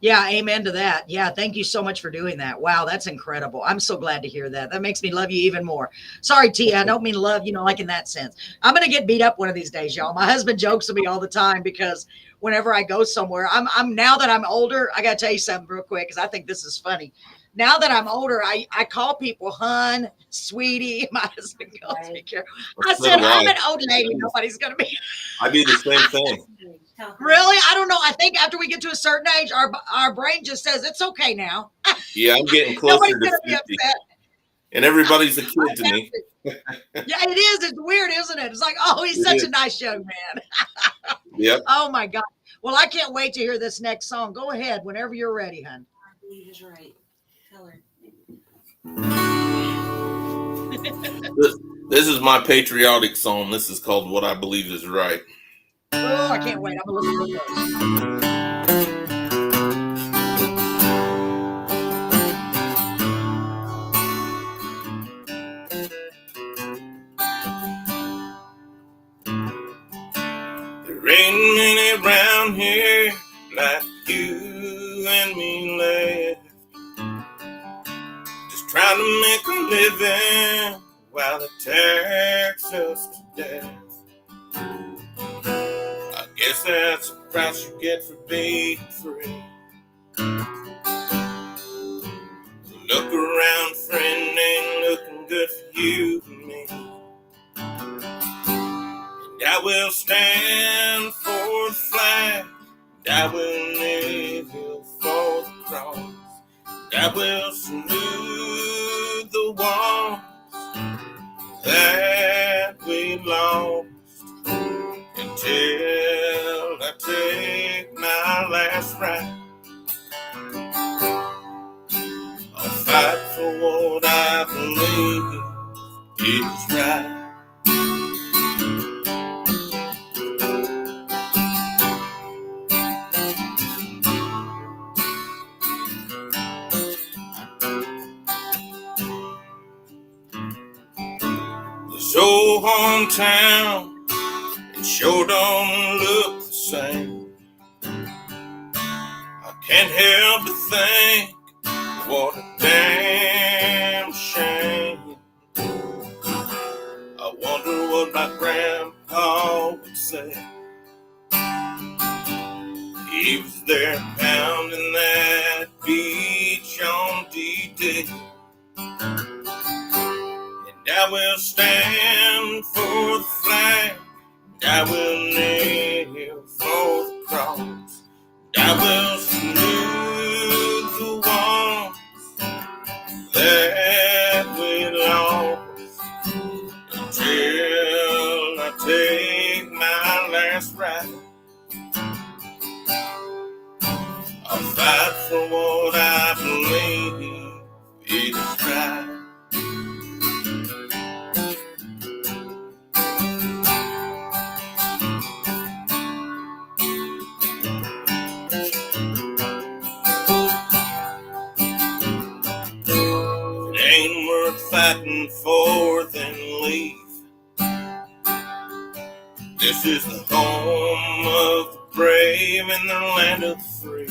Yeah, amen to that. Yeah, thank you so much for doing that. Wow, that's incredible. I'm so glad to hear that. That makes me love you even more. Sorry, Tia, I don't mean love, like in that sense. I'm gonna get beat up one of these days, y'all. My husband jokes with me all the time because whenever I go somewhere, I'm now that I'm older, I gotta tell you something real quick because I think this is funny. Now that I'm older, I call people hun, sweetie. My husband calls me Carol. I So said, do I'm I. an old lady. Nobody's gonna be. I do the same thing. Really? I don't know. I think after we get to a certain age, our brain just says it's okay now. Yeah, I'm getting Nobody's closer to gonna be 50, upset. and everybody's a kid to me. Yeah, it is. It's weird, isn't it? It's like, oh, he's It such is. a nice young man. Yep. Oh my God. Well, I can't wait to hear this next song. Go ahead whenever you're ready, hon. I believe is right. Tell her. This is my patriotic song. This is called "What I Believe Is Right." Oh, I can't wait. I'm gonna listen real close. There ain't many around here like you and me left, just trying to make a living while they tax us to death. I guess that's the price you get for being free. Look around, friend, ain't looking good for you and me. And I will stand for the flag, and I will kneel for the cross, and I will salute the ones that we lost until I take my last ride. I'll fight for what I believe is right. This old hometown, it sure don't look the same. I can't help but think, what a damn shame. I wonder what my grandpa would say. He was there pounding that beach on D-Day. And I will stand for the flag, and I will kneel for the cross, and I will salute the ones that we lost until I take my last ride. I'll fight for what I believe is right. It ain't worth fighting for, then leave. This is the home of the brave and the land of the free.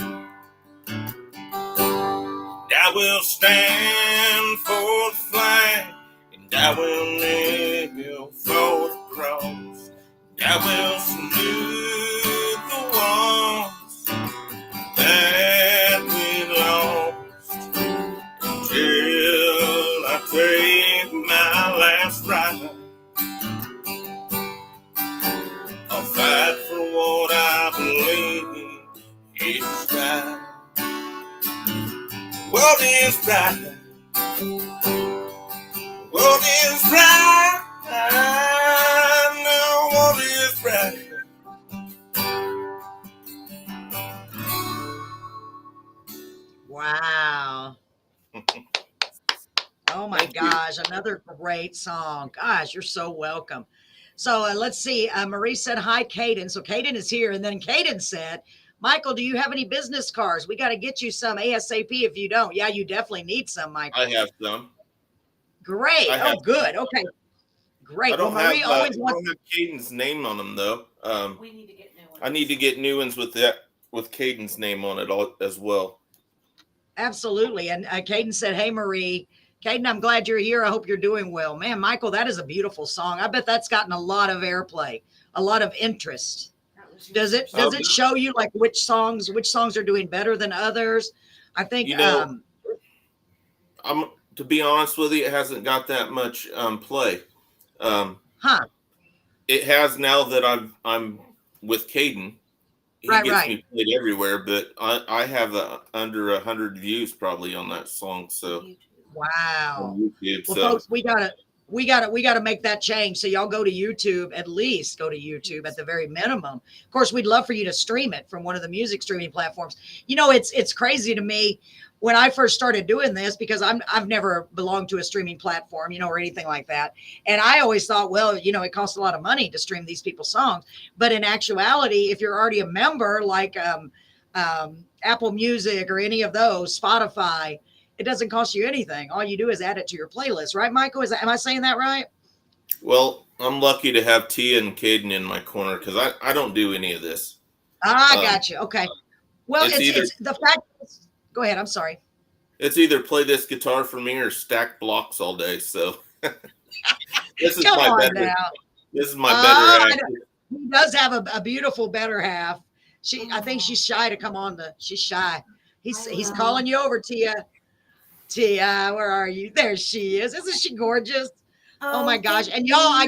And I will stand for the flag, and I will kneel for the cross, and I will salute the ones that we lost until I take my last ride. is bright. World is bright. No, world is bright. Wow. Oh my gosh, another great song. Gosh, you're so welcome. So let's see. Marie said, hi, Caden. So Caden is here. And then Caden said, Michael, do you have any business cards? We got to get you some ASAP if you don't. Yeah, you definitely need some, Michael. I have some. Great. Oh, good. Okay. Great. I don't Well, Marie have, always I wants. don't have Caden's name on them though. We need to get new ones. I need to get new ones with Caden's name on it all as well. Absolutely. And Caden said, hey, Marie. Caden, I'm glad you're here. I hope you're doing well. Man, Michael, that is a beautiful song. I bet that's gotten a lot of airplay, a lot of interest. Does it show you like which songs are doing better than others? I think I'm to be honest with you, it hasn't got that much play. It has now that I'm with Caden. He gets me played everywhere, but I have under 100 views probably on that song. So wow. YouTube, well, folks, we gotta make that change. So y'all go to YouTube, at least go to YouTube at the very minimum. Of course, we'd love for you to stream it from one of the music streaming platforms. You know, it's crazy to me when I first started doing this, because I've never belonged to a streaming platform, you know, or anything like that. And I always thought, well, you know, it costs a lot of money to stream these people's songs. But in actuality, if you're already a member, like Apple Music or any of those, Spotify, it doesn't cost you anything. All you do is add it to your playlist, right, Michael? Am I saying that right? Well, I'm lucky to have Tia and Caden in my corner because I don't do any of this. I got you. Okay. Well, it's the fact. Go ahead. I'm sorry. It's either play this guitar for me or stack blocks all day. So this is Come my on better. now. This is my better half. He does have a beautiful better half. I think she's shy to come on she's shy. He's calling you over, Tia. Tia, where are you? There she is. Isn't she gorgeous? Oh my gosh. And y'all,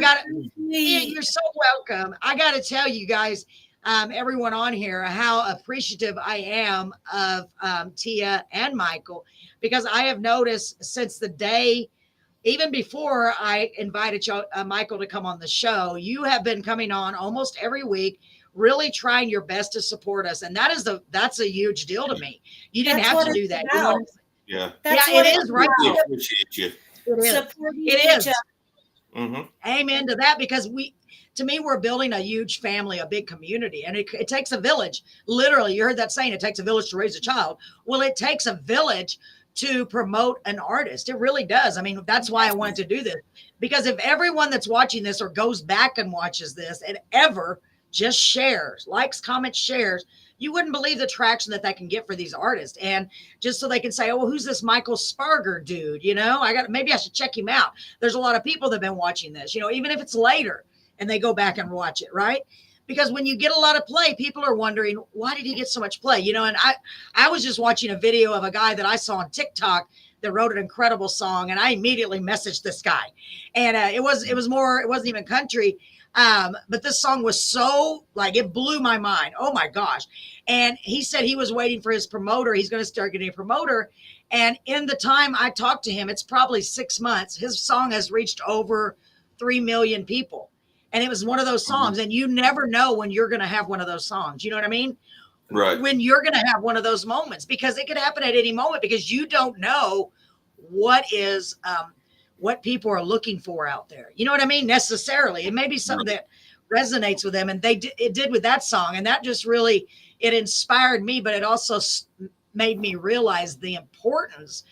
you're so welcome. I got to tell you guys, everyone on here, how appreciative I am of Tia and Michael, because I have noticed since the day, even before I invited y'all, Michael to come on the show, you have been coming on almost every week, really trying your best to support us. And that's a huge deal to me. You didn't have to do that. You know, yeah. It is right. I appreciate you. It is. Mm-hmm. Amen to that, because to me, we're building a huge family, a big community, and it takes a village. Literally, you heard that saying, it takes a village to raise a child. Well, it takes a village to promote an artist. It really does. I mean, that's why I wanted to do this, because if everyone that's watching this or goes back and watches this and ever just shares, likes, comments, shares, you wouldn't believe the traction that can get for these artists. And just so they can say, oh, well, who's this Michael Sparger dude? You know, maybe I should check him out. There's a lot of people that have been watching this, you know, even if it's later and they go back and watch it, right? Because when you get a lot of play, people are wondering, why did he get so much play? You know, and I was just watching a video of a guy that I saw on TikTok that wrote an incredible song, and I immediately messaged this guy. And it wasn't even country. But this song was so, like, it blew my mind. Oh my gosh. And he said he was waiting for his promoter. He's going to start getting a promoter. And in the time I talked to him, it's probably 6 months, his song has reached over 3 million people. And it was one of those songs. And you never know when you're going to have one of those songs. You know what I mean? Right. When you're going to have one of those moments, because it could happen at any moment, because you don't know what people are looking for out there. You know what I mean? Necessarily. It may be something that resonates with them. And it did with that song. And that just really, it inspired me, but it also made me realize the importance,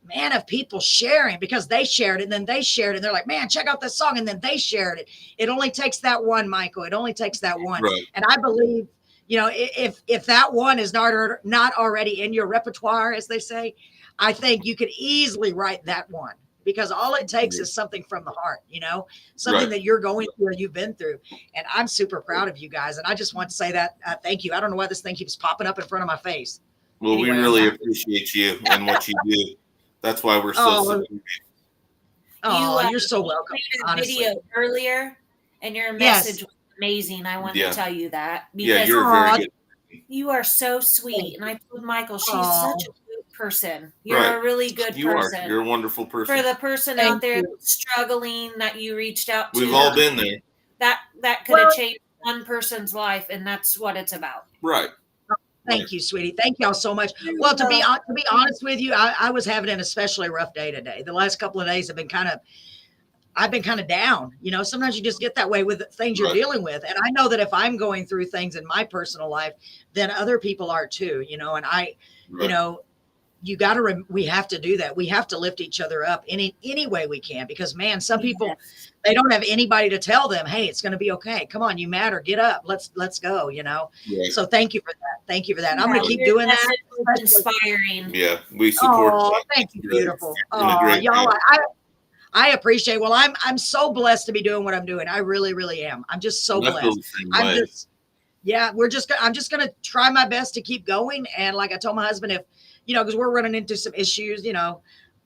man, of people sharing, because they shared it and then they shared it. And they're like, man, check out this song. And then they shared it. It only takes that one, Michael. It only takes that one. Right. And I believe, you know, if that one is not already in your repertoire, as they say, I think you could easily write that one, because all it takes is something from the heart, you know, something that you're going through or you've been through. And I'm super proud of you guys. And I just want to say that thank you. I don't know why this thing keeps popping up in front of my face. Well, anyway, we really appreciate you and what you do. That's why we're so supportive. You're so welcome. You made a video earlier, and your message was amazing. I want to tell you that. Because you're very good. You are so sweet. And I told Michael, she's such a good person. You're Right. a really good You person. are. You're a wonderful person. For the person Thank out there you. that's struggling that you reached out to. We've all been there. That could have changed one person's life, and that's what it's about. Right. Thank you, sweetie. Thank y'all so much. Well, to be honest with you, I was having an especially rough day today. The last couple of days have been I've been kind of down. You know, sometimes you just get that way with things you're dealing with. And I know that if I'm going through things in my personal life, then other people are too, you know, and you know, we have to do that. We have to lift each other up any way we can, because man, some people, they don't have anybody to tell them, hey, it's going to be okay. Come on, you matter. Get up. Let's go, you know? Right. So thank you for that. Thank you for that. I'm going to keep doing that. Inspiring. Yeah. We support that. Thank you. Great. Beautiful. Oh, y'all, I appreciate, well, I'm so blessed to be doing what I'm doing. I really, really am. I'm just so blessed. I'm just going to try my best to keep going. And like I told my husband, if, you know, because we're running into some issues, you know,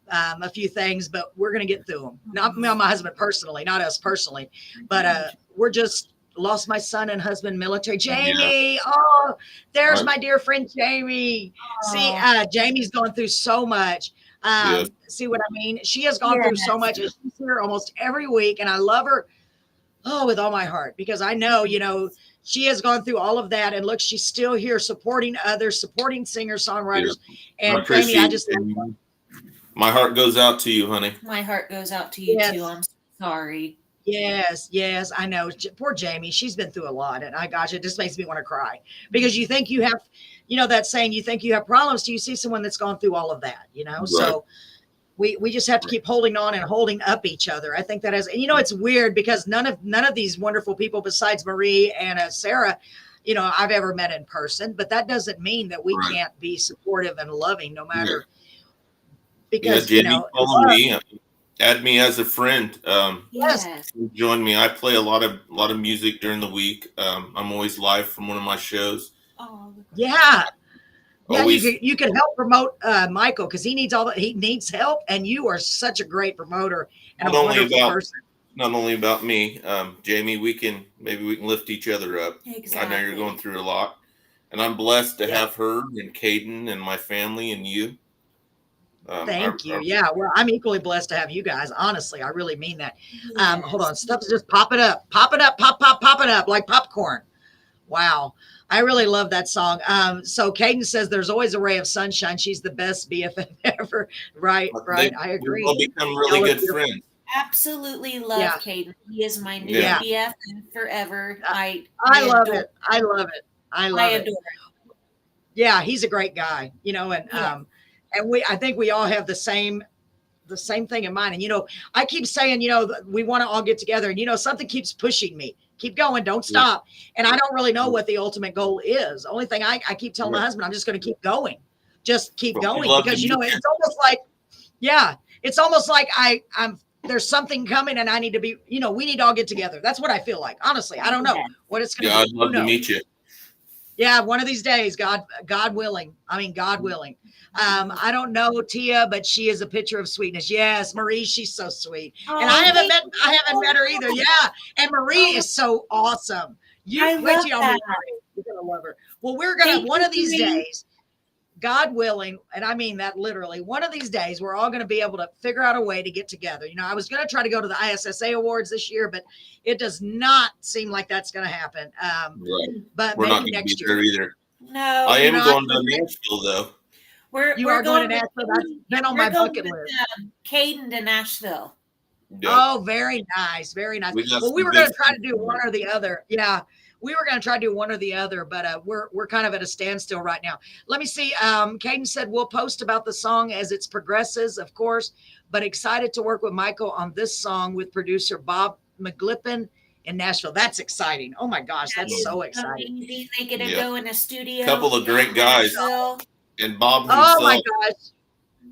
a few things, but we're going to get through them. Not my husband personally, not us personally, but we're just lost my son and husband military. Jamie, oh, there's my dear friend Jamie. See, Jamie's gone through so much. See what I mean? She has gone through so much. And she's here almost every week, and I love her with all my heart, because I know, you know, she has gone through all of that, and look, she's still here supporting others, supporting singers, songwriters. And Jamie, I just my heart goes out to you, honey. My heart goes out to you too. I'm sorry. Yes, I know. Poor Jamie. She's been through a lot, and it just makes me want to cry, because you think you have, you know, that saying, you think you have problems till you see someone that's gone through all of that, you know? Right. So we just have to keep holding on and holding up each other. I think that and you know, it's weird because none of these wonderful people besides Marie and Sarah, you know, I've ever met in person, but that doesn't mean that we can't be supportive and loving no matter, because, Jamie, you know, follow me, add me as a friend. Yes. Join me. I play a lot of music during the week. I'm always live from one of my shows. Oh, yeah. Always. You can help promote Michael, because he needs help, and you are such a great promoter and a wonderful person. Not only about me, Jamie, maybe we can lift each other up. Exactly. I know you're going through a lot, and I'm blessed to have her and Caden and my family and you. Thank you. Yeah, well, I'm equally blessed to have you guys. Honestly, I really mean that. Hold on, stuff's just popping up, popping up like popcorn. Wow. I really love that song. So Caden says there's always a ray of sunshine. She's the best BFF ever. Right. I agree. We'll become really good friends. Absolutely love Caden. He is my new BFF forever. I love it. I love it. I adore it. Yeah, he's a great guy, you know, and I think we all have the same thing in mind. And, you know, I keep saying, you know, we want to all get together, and, you know, something keeps pushing me. Keep going. Don't stop. And I don't really know what the ultimate goal is. The only thing I keep telling my husband, I'm just going to keep going. Just keep going, because, you know, it's almost like, there's something coming, and I need to be, you know, we need to all get together. That's what I feel like. Honestly, I don't know what it's going to be. I'd love to meet you. Yeah, one of these days, God willing. I mean, God willing. I don't know Tia, but she is a picture of sweetness. Yes, Marie, she's so sweet. And I haven't met her either. Yeah. And Marie is so awesome. You're gonna love her. Well, we're gonna one of these days, God willing, and I mean that literally, one of these days we're all gonna be able to figure out a way to get together. You know, I was gonna try to go to the ISSA Awards this year, but it does not seem like that's gonna happen. But we're maybe not next year either. No, I am going to Nashville though. We're going to Nashville. That's been on my bucket list. Caden to Nashville. Yep. Oh, very nice. Very nice. Well, we were going to try to do one or the other. Yeah. We were going to try to do one or the other, but we're kind of at a standstill right now. Let me see. Caden said we'll post about the song as it progresses, of course, but excited to work with Michael on this song with producer Bob McGlippin in Nashville. That's exciting. Oh my gosh, that's so exciting. They get to go in a studio. Couple of great guys. And Bob himself, oh my gosh,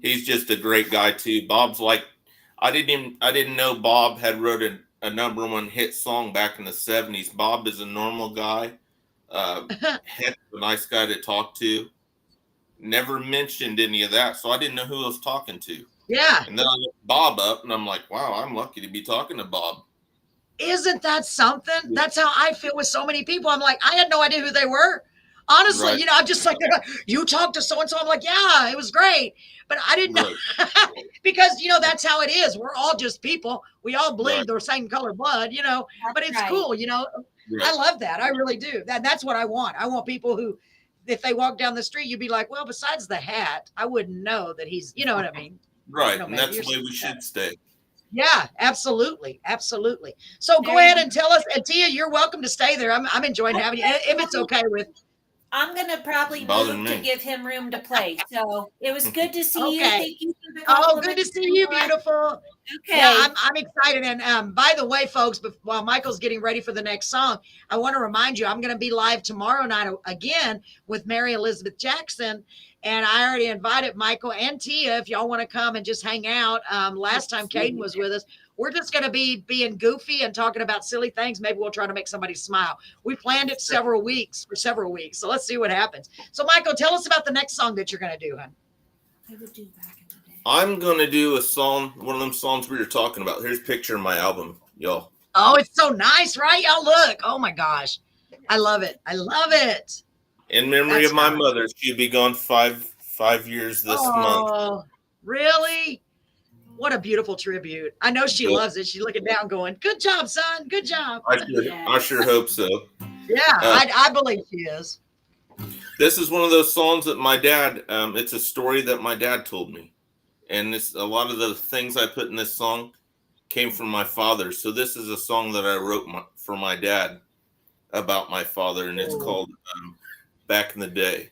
he's just a great guy too. Bob's like, I didn't know Bob had wrote a #1 hit song back in the 70s. Bob is a normal guy, heck of a nice guy to talk to. Never mentioned any of that, so I didn't know who I was talking to. Yeah. And then I looked Bob up, and I'm like, wow, I'm lucky to be talking to Bob. Isn't that something? That's how I feel with so many people. I'm like, I had no idea who they were. Honestly, Right. I'm just like, you talked to so-and-so. I'm like, yeah, it was great. But I didn't know because, that's how it is. We're all just people. We all bleed the same color blood, but it's cool. I love that. I really do. That's what I want. I want people who, if they walk down the street, you'd be like, well, besides the hat, I wouldn't know that he's, you know what I mean? Right. And that's the way we should stay. Yeah, absolutely. Absolutely. So go ahead and tell us, and Tia, you're welcome to stay there. I'm enjoying having you. If it's okay with. I'm going to probably move to give him room to play. So it was good to see you. Thank you for the compliment. Good to see you, beautiful. Okay. Yeah, I'm excited. And by the way, folks, while Michael's getting ready for the next song, I want to remind you, I'm going to be live tomorrow night again with Mary Elizabeth Jackson. And I already invited Michael and Tia if y'all want to come and just hang out. Last time Caden was with us, we're just going to be being goofy and talking about silly things. Maybe we'll try to make somebody smile. We planned it for several weeks. So let's see what happens. So Michael, tell us about the next song that you're going to do, hon. I would do back in the day. I'm going to do a song, one of them songs we were talking about. Here's a picture of my album, y'all. Oh, it's so nice, right? Y'all look. Oh my gosh. I love it. I love it. In memory of my mother. She'd be gone five years this month. Oh, really? What a beautiful tribute. I know she loves it. She's looking down going, good job, son. Good job. I sure hope so. Yeah, I believe she is. This is one of those songs that my dad, it's a story that my dad told me. And a lot of the things I put in this song came from my father. So this is a song that I wrote for my dad about my father, and it's called Back in the Day.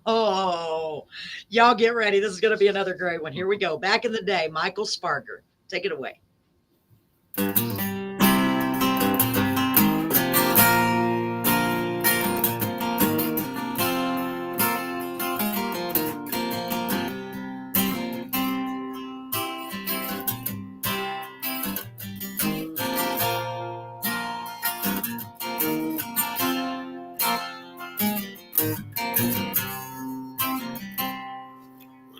Oh, y'all get ready. This is going to be another great one. Here we go. Back in the Day, Michael Sparger. Take it away.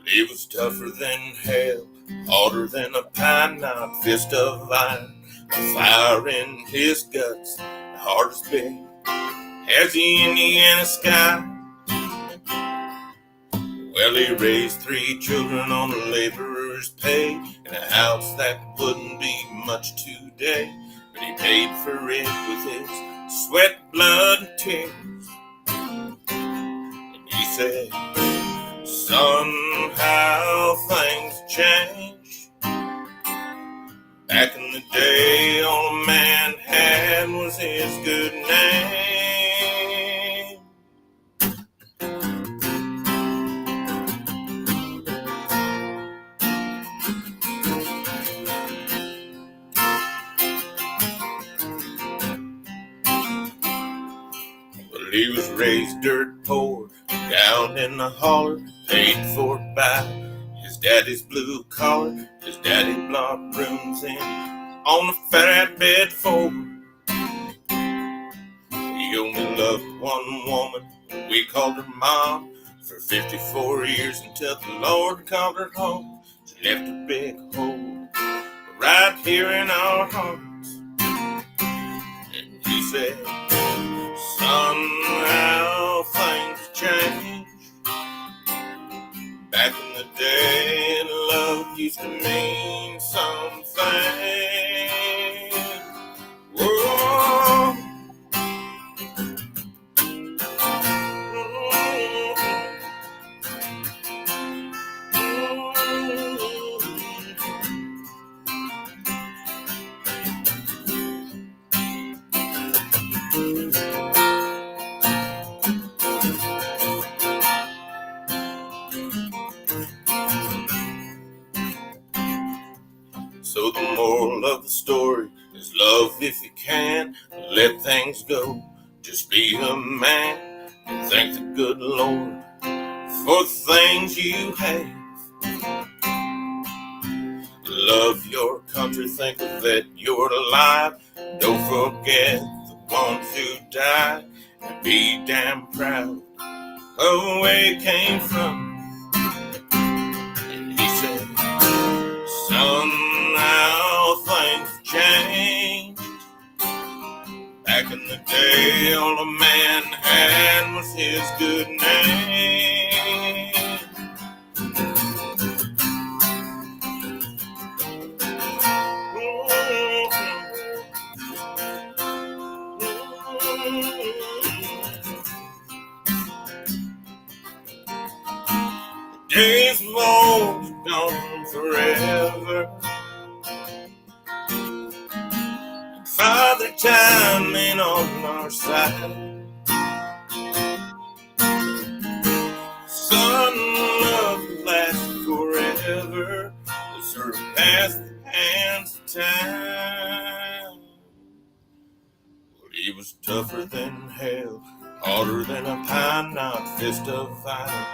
It was tougher than hell, harder than a pine knot, fist of iron, a fire in his guts, the hardest bit as the Indiana sky. Well, he raised 3 children on a laborer's pay in a house that wouldn't be much today, but he paid for it with his sweat, blood, and tears. And he said, somehow things change. Back in the day, all a man had was his good name. Well, he was raised dirt poor, down in the holler, paid for by his daddy's blue collar. His daddy blocked rooms in on the fat bed floor. He only loved one woman, we called her Mom, for 54 years until the Lord called her home. She left a big hole right here in our hearts. And he said, somehow things change. Back in the day, love used to mean something. Whoa. So the moral of the story is love if you can, let things go. Just be a man and thank the good Lord for the things you have. Love your country, think of that you're alive. Don't forget the ones who died, and be damn proud of where you came from. And he said, somehow things changed. Back Back in the day, all a man had was his good name. Days of old gone forever. Father time ain't on our side. Son, love lasts forever. They surpass the hands of time. But he was tougher than hell, harder than a pine knot, fist of iron.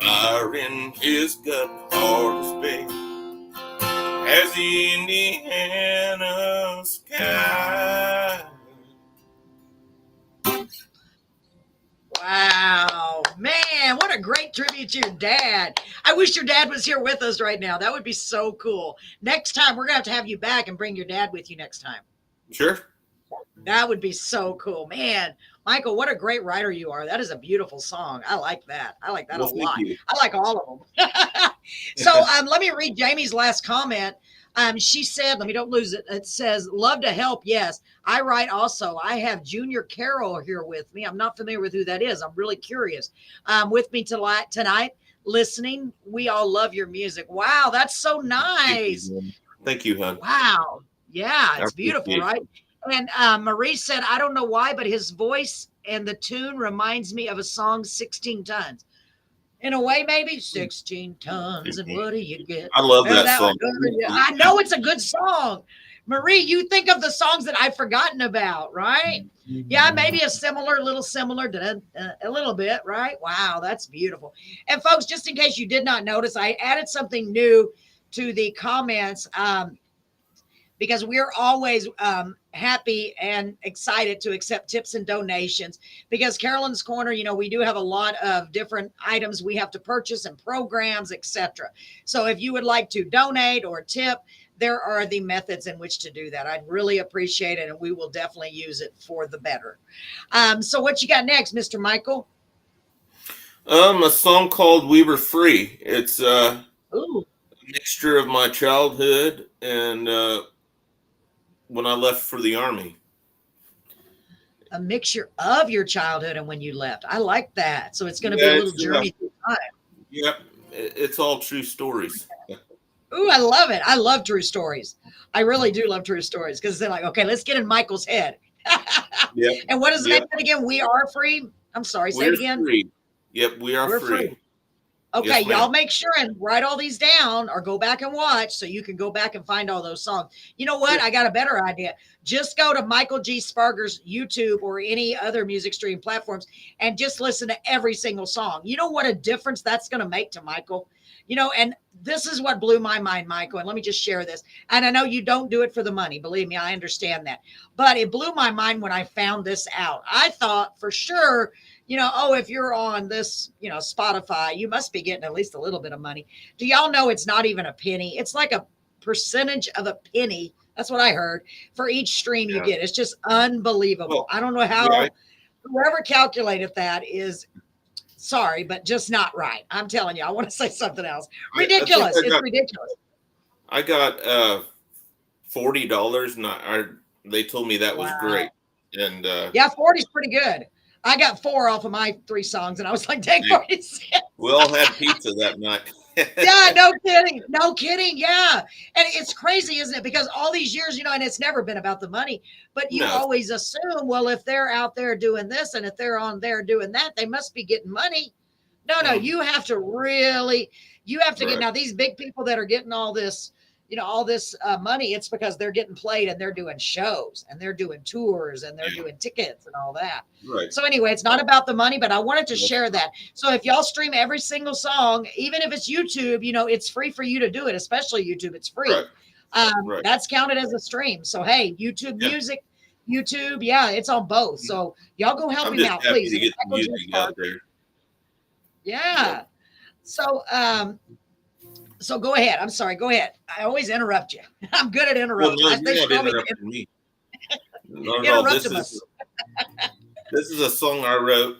Fire in his gut, hard as bait, as the Indiana sky. Wow, man, what a great tribute to your dad. I wish your dad was here with us right now. That would be so cool. Next time, we're going to have you back and bring your dad with you next time. Sure. That would be so cool, man. Michael, what a great writer you are. That is a beautiful song. I like that. I like that a lot. You. I like all of them. So let me read Jamie's last comment. She said, let me don't lose it. It says, love to help. Yes, I write also. I have Junior Carroll here with me. I'm not familiar with who that is. I'm really curious. With me tonight, listening. We all love your music. Wow, that's so nice. Thank you, hon. Wow. Yeah, it's beautiful, right? And Marie said, I don't know why, but his voice and the tune reminds me of a song, 16 Tons. In a way, maybe 16 tons. And what do you get? I love that song. I know it's a good song. Marie, you think of the songs that I've forgotten about, right? Yeah, maybe a little similar, a little bit, right? Wow, that's beautiful. And folks, just in case you did not notice, I added something new to the comments. Because we're always happy and excited to accept tips and donations. Because Carolyn's Corner, we do have a lot of different items we have to purchase and programs, etc. So if you would like to donate or tip, there are the methods in which to do that. I'd really appreciate it, and we will definitely use it for the better. So what you got next, Mr. Michael? A song called "We Were Free." It's a Ooh. mixture of my childhood and when I left for the Army. A mixture of your childhood and when you left. I like that. So it's going to be a little journey through time. Yep. It's all true stories. Ooh, I love it. I love true stories. I really do love true stories because they're like, okay, let's get in Michael's head. Yep. And what is the name again? We are free. I'm sorry. Say it again. Free. Yep. We're free. Okay, yes, y'all make sure and write all these down or go back and watch so you can go back and find all those songs. You know what? I got a better idea. Just go to Michael G. Sparger's YouTube or any other music streaming platforms and just listen to every single song. You know what a difference that's going to make to Michael? And this is what blew my mind, Michael. And let me just share this. And I know you don't do it for the money. Believe me, I understand that. But it blew my mind when I found this out. I thought for sure, if you're on this, Spotify, you must be getting at least a little bit of money. Do y'all know it's not even a penny? It's like a percentage of a penny. That's what I heard for each stream you get. It's just unbelievable. Well, I don't know how whoever calculated that is sorry, but just not right. I'm telling you, I want to say something else. Ridiculous. It's ridiculous. I got $40 and they told me that was great. And 40 is pretty good. I got 4 off of my 3 songs, and I was like, dang, 40 cents. We all had pizza that night. Yeah, no kidding. No kidding. Yeah. And it's crazy, isn't it? Because all these years, and it's never been about the money, but you always assume, well, if they're out there doing this and if they're on there doing that, they must be getting money. No, you have to get, now these big people that are getting all this, all this money, it's because they're getting played and they're doing shows and they're doing tours and they're doing tickets and all that. Right. So anyway, it's not about the money, but I wanted to share that. So if y'all stream every single song, even if it's YouTube, it's free for you to do it, especially YouTube, it's free. Right. That's counted as a stream. So, hey, YouTube music, YouTube, it's on both. So y'all go help him out, please. To get the music out there. Yeah. So go ahead. I'm sorry. Go ahead. I always interrupt you. I'm good at interrupting. Well, no, you're not interrupting me. No, This is a song I wrote.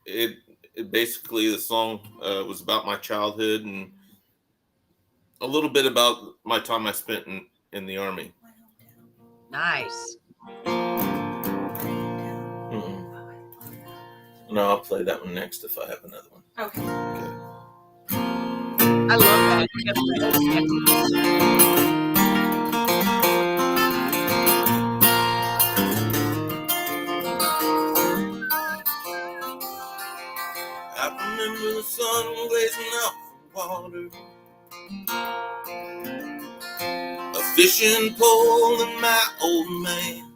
It basically, the song was about my childhood and a little bit about my time I spent in the Army. Nice. No, I'll play that one next if I have another one. Okay. I love that. I remember the sun blazing off the water, a fishing pole and my old man.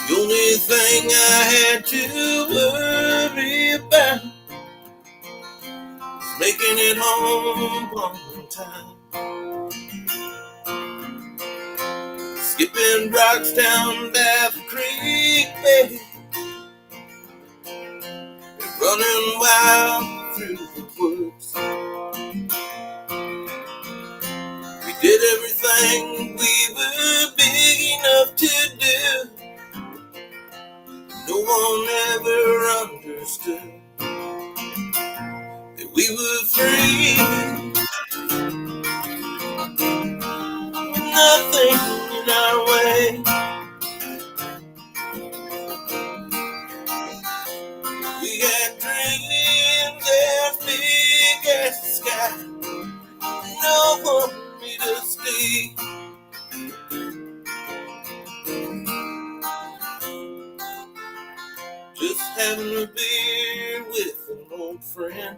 The only thing I had to worry about was making it home on time. Skipping rocks down Bath Creek, baby, and running wild through the woods. We did everything we were big enough to do. No one ever understood that we were free. Nothing in our way. We had dreams as big as the sky. No one made us stay. Just having a beer with an old friend.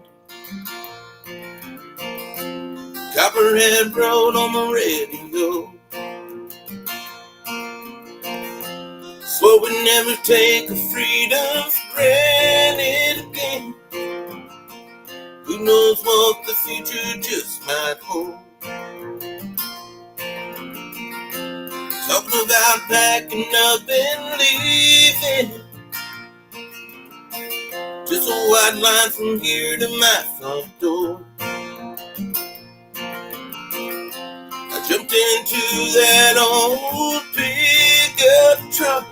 Copperhead Road on the radio. Swore we'd never take a freedom for granted again. Who knows what the future just might hold. Talking about packing up and leaving. Just a white line from here to my front door. I jumped into that old pickup truck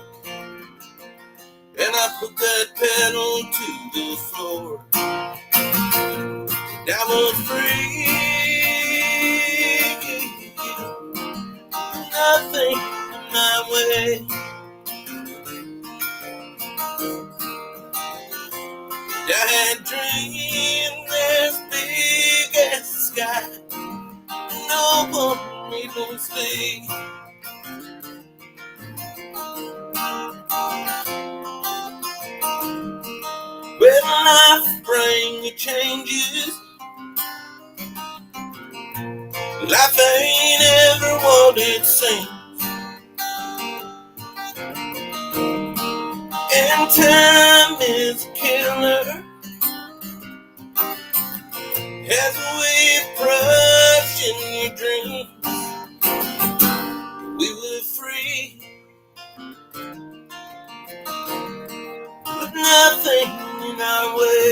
and I put that pedal to the floor. And I was free. Nothing in my way. I had dreams as big as the sky. No one made no mistake. When life brings changes, life ain't ever what it seems. And time is a killer, has a way of crushing your dreams. We were free, but nothing in our way.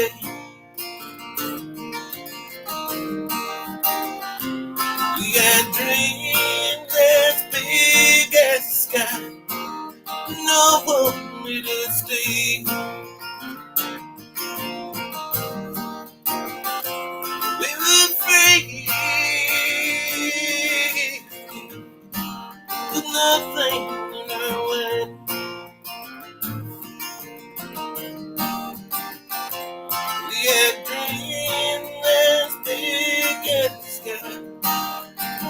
We had dreams as big as the sky. No one made us stay. We were free, with nothing in our way. We had dreams as big as the sky.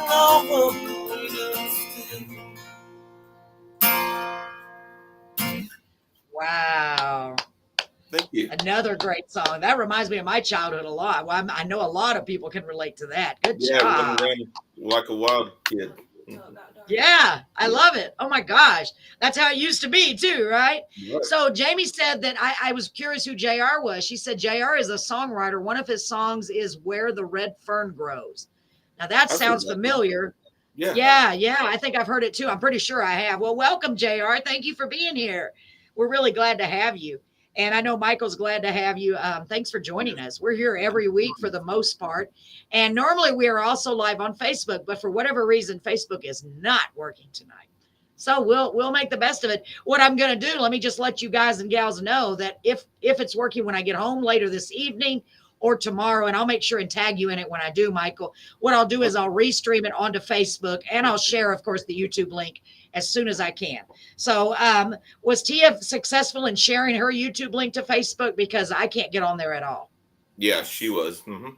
No one made us stay. Wow. Thank you. Another great song. That reminds me of my childhood a lot. Well, I know a lot of people can relate to that. Good Yeah, job. running around like a wild kid. Yeah, I love it. Oh my gosh. That's how it used to be too, right? Right. So Jamie said that I was curious who JR was. She said JR is a songwriter. One of his songs is Where the Red Fern Grows. Now that sounds familiar. Yeah. Yeah. I think I've heard it too. I'm pretty sure I have. Well, welcome, JR. Thank you for being here. We're really glad to have you. And I know Michael's glad to have you. Thanks for joining us. We're here every week for the most part. And normally we are also live on Facebook, but for whatever reason, Facebook is not working tonight. So we'll make the best of it. What I'm going to do, let me just let you guys and gals know that if it's working when I get home later this evening or tomorrow, and I'll make sure and tag you in it when I do, Michael, what I'll do is I'll restream it onto Facebook, and I'll share, of course, the YouTube link as soon as I can. So was Tia successful in sharing her YouTube link to Facebook? Because I can't get on there at all. Yeah, she was. Mm-hmm.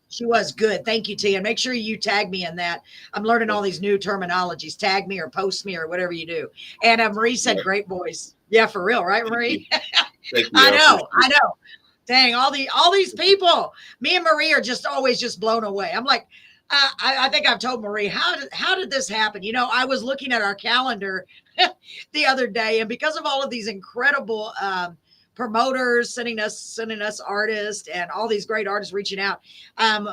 She was good. Thank you, Tia. Make sure you tag me in that. I'm learning all these new terminologies. Tag me or post me or whatever you do. And Marie said, great voice. Yeah, for real. Right, Marie? I know. Dang, all these people. Me and Marie are just always just blown away. I'm like, I think I've told Marie, how did this happen? You know, I was looking at our calendar the other day, and because of all of these incredible promoters sending us artists and all these great artists reaching out,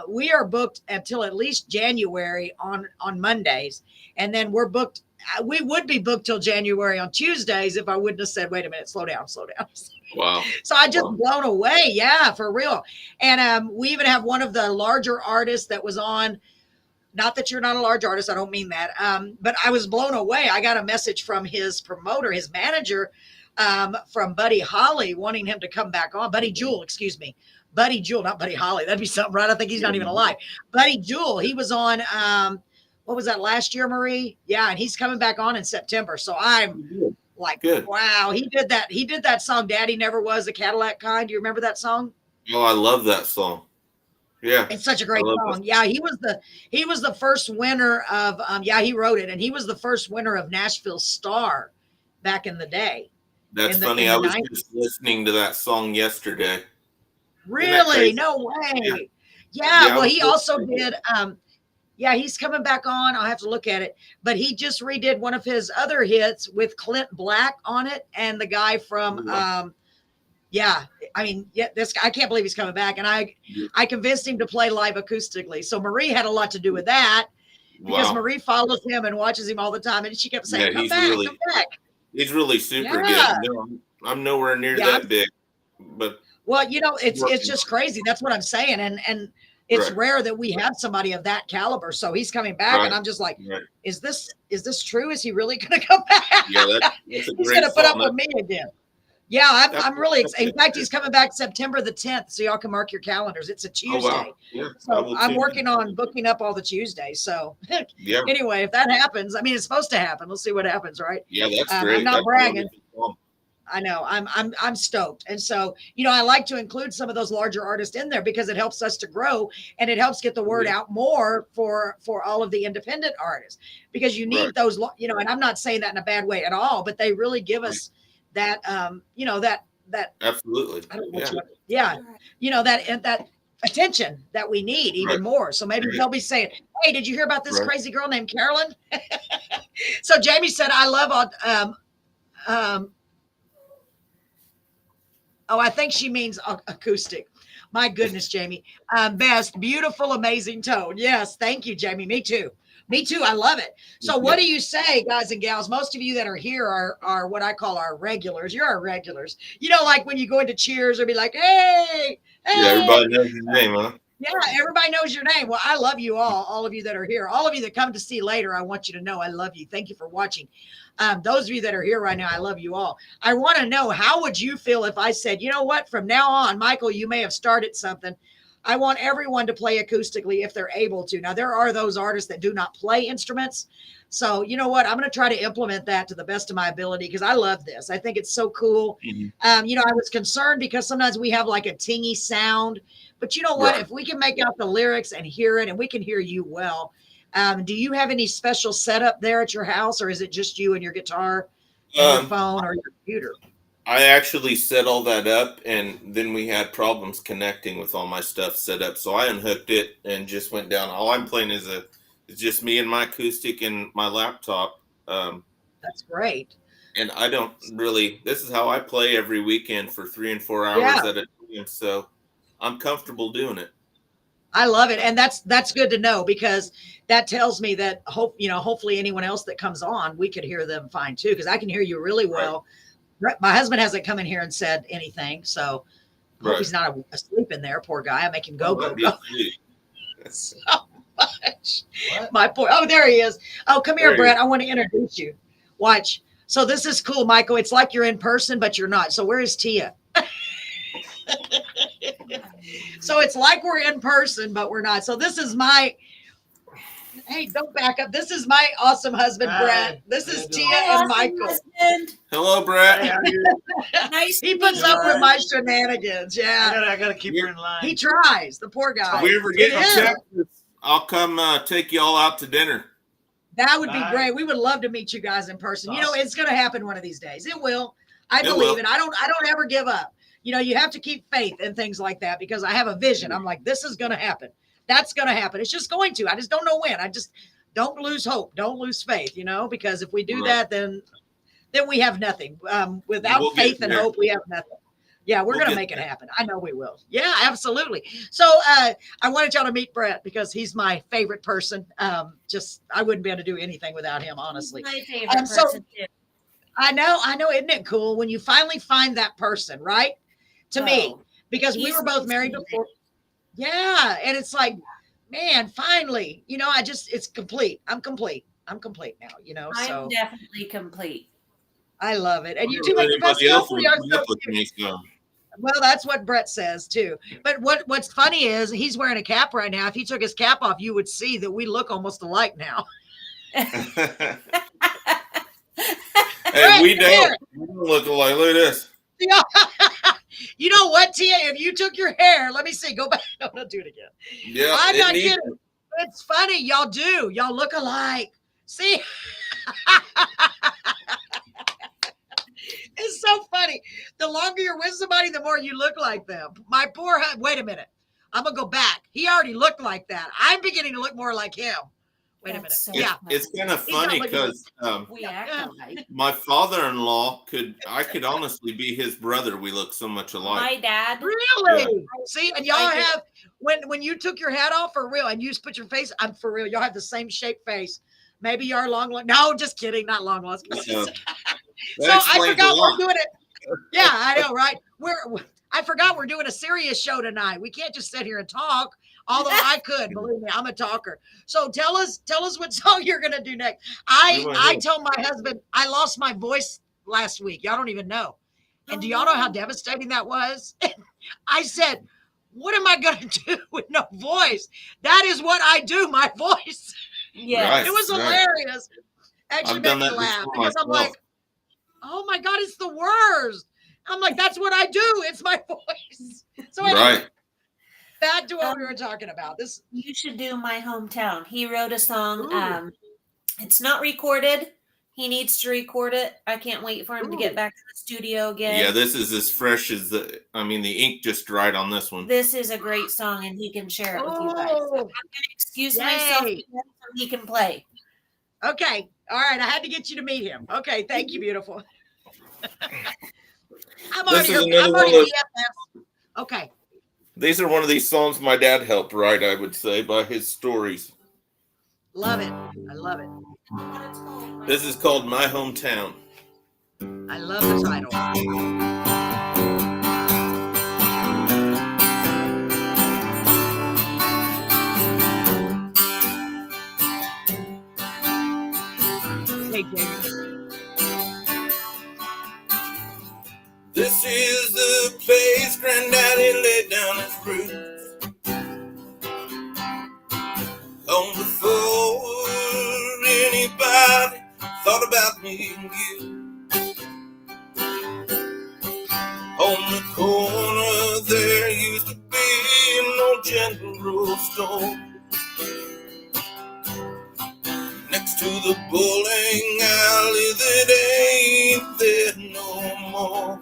we are booked until at least January on Mondays, and then we're booked. We would be booked till January on Tuesdays if I wouldn't have said, wait a minute, slow down. Wow. So I just blown away. Yeah, for real. And we even have one of the larger artists that was on. Not that you're not a large artist. I don't mean that. But I was blown away. I got a message from his promoter, his manager, from Buddy Holly, wanting him to come back on. Buddy Jewel, excuse me. Buddy Jewel, not Buddy Holly. That'd be something, right? I think he's not even alive. Buddy Jewel, he was on, what was that, last year, Marie? Yeah, and he's coming back on in September. So I'm like, good. Wow, he did that. He did that song, Daddy Never Was a Cadillac Kind. Do you remember that song? Oh, I love that song. Yeah. It's such a great song. Yeah, he was the first winner of he wrote it, and he was the first winner of Nashville Star back in the day. That's funny. I was just listening to that song yesterday. Really? No way. Yeah, well, he also did he's coming back on. I'll have to look at it. But he just redid one of his other hits with Clint Black on it, and the guy from I can't believe he's coming back. And I convinced him to play live acoustically. So Marie had a lot to do with that, because Marie follows him and watches him all the time. And she kept saying, come back. He's really super good. No, I'm nowhere near that big, but well, you know, it's just crazy. That's what I'm saying. And it's rare that we have somebody of that caliber. So he's coming back, and I'm just like, is this true? Is he really going to come back? Yeah, that's he's going to put up with me again. Yeah, I'm really excited. In fact, he's coming back September the 10th, so y'all can mark your calendars. It's a Tuesday. Oh, wow. Yeah, so I'm working on booking up all the Tuesdays. So anyway, if that happens, I mean, it's supposed to happen. We'll see what happens, right? Yeah, that's great. I'm not bragging. I know. I'm stoked. And so, you know, I like to include some of those larger artists in there because it helps us to grow, and it helps get the word out more for all of the independent artists, because you need those, you know, and I'm not saying that in a bad way at all, but they really give us that, you know, that absolutely. I don't know you know, that attention that we need even more. So maybe they'll be saying, hey, did you hear about this crazy girl named Carolyn? So Jamie said, I love, I think she means acoustic. My goodness, Jamie. Best, beautiful, amazing tone. Yes. Thank you, Jamie. Me too. I love it. So what do you say, guys and gals? Most of you that are here are what I call our regulars. You're our regulars. You know, like when you go into Cheers or be like, hey. Yeah, everybody knows your name, huh? Yeah, everybody knows your name. Well, I love you all of you that are here. All of you that come to see later, I want you to know I love you. Thank you for watching. Those of you that are here right now, I love you all. I want to know, how would you feel if I said, you know what, from now on, Michael, you may have started something. I want everyone to play acoustically if they're able to. Now, there are those artists that do not play instruments. So, you know what? I'm going to try to implement that to the best of my ability, because I love this. I think it's so cool. Mm-hmm. You know, I was concerned because sometimes we have like a tingy sound. But you know what? If we can make out the lyrics and hear it, and we can hear you well, do you have any special setup there at your house, or is it just you and your guitar and your phone or your computer? I actually set all that up, and then we had problems connecting with all my stuff set up. So I unhooked it and just went down. All I'm playing is just me and my acoustic and my laptop. That's great. And I don't really, this is how I play every weekend for 3 and 4 hours at a time. So I'm comfortable doing it. I love it. And that's good to know, because that tells me that hopefully anyone else that comes on, we could hear them fine too. Cause I can hear you really well. My husband hasn't come in here and said anything, so I hope he's not asleep in there. Poor guy. I make him go. So much. What? My poor. Oh, there he is. Oh, come here, Brett. I want to introduce you. Watch. So this is cool, Michael. It's like you're in person, but you're not. So where is Tia? So it's like we're in person, but we're not. So this is my, hey, don't back up. This is my awesome husband, Brett. This is Tia and Michael. Husband. Hello, Brett. Nice. He puts up with my shenanigans. Yeah. I gotta keep her in line. He tries, the poor guy. If we ever get in Yeah. Texas, I'll come take you all out to dinner. That would be great. We would love to meet you guys in person. You know, it's going to happen one of these days. It will. I believe it. I don't ever give up. You know, you have to keep faith in things like that because I have a vision. I'm like, this is going to happen. That's going to happen. It's just going to. I just don't know when. I just don't lose hope. Don't lose faith, you know, because if we do that, then we have nothing. Without faith and hope, we have nothing. Yeah, we're going to make it happen. I know we will. Yeah, absolutely. So I wanted y'all to meet Brett because he's my favorite person. I wouldn't be able to do anything without him, honestly. My favorite person too. I know. Isn't it cool when you finally find that person, right? To me, because we were both married before. Yeah. And it's like, man, finally, you know, it's complete. I'm complete now, you know. I'm definitely complete. I love it. And you two make the best couple. Well, that's what Brett says too. But what's funny is he's wearing a cap right now. If he took his cap off, you would see that we look almost alike now. Hey, we don't look alike. Look at this. Yeah. You know what, Tia? If you took your hair, let me see. Go back. No, don't do it again. Yeah, I'm not kidding. It's funny. Y'all do. Y'all look alike. See? It's so funny. The longer you're with somebody, the more you look like them. My poor husband. Wait a minute. I'm going to go back. He already looked like that. I'm beginning to look more like him. Wait a minute. So it's kind of funny because my father-in-law I could honestly be his brother. We look so much alike. My dad. Really? Yeah. See, and y'all have, when you took your hat off for real and you put your face, I'm for real. Y'all have the same shaped face. Maybe you're long. No, just kidding. Not long lost. So I forgot we're doing it. Yeah, I know, right? I forgot we're doing a serious show tonight. We can't just sit here and talk. Although I could, believe me, I'm a talker. So tell us what song you're gonna do next. I told my husband I lost my voice last week. Y'all don't even know. And do y'all know how devastating that was? I said, what am I gonna do with no voice? That is what I do, my voice. Yeah, right, it was hilarious. Actually made me laugh because I'm like, oh my God, it's the worst. I'm like, that's what I do. It's my voice. So anyway, back to what we were talking about. You should do My Hometown. He wrote a song. It's not recorded. He needs to record it. I can't wait for him to get back to the studio again. Yeah, this is as fresh as the ink just dried on this one. This is a great song, and he can share it with you guys. So I'm going to excuse myself so he can play. Okay. All right. I had to get you to meet him. Okay. Thank you, beautiful. I'm already okay. These are one of these songs my dad helped write, I would say, by his stories. Love it. I love it. This is called My Hometown. I love the title. Hey, David. This is the place Granddaddy laid down his roots. Long before anybody thought about me and you. On the corner there used to be an old general store. Next to the bowling alley that ain't there no more.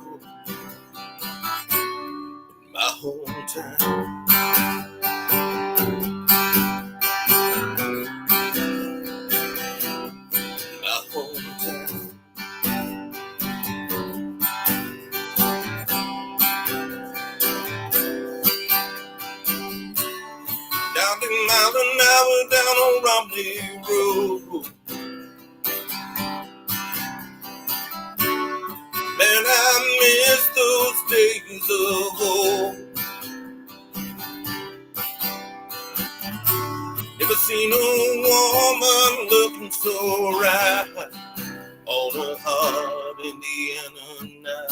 My hometown. My hometown. Down the mountain, now we're down on Romney Road. Man, I miss those days of old. Never seen a woman looking so right. All on a hot Indiana night.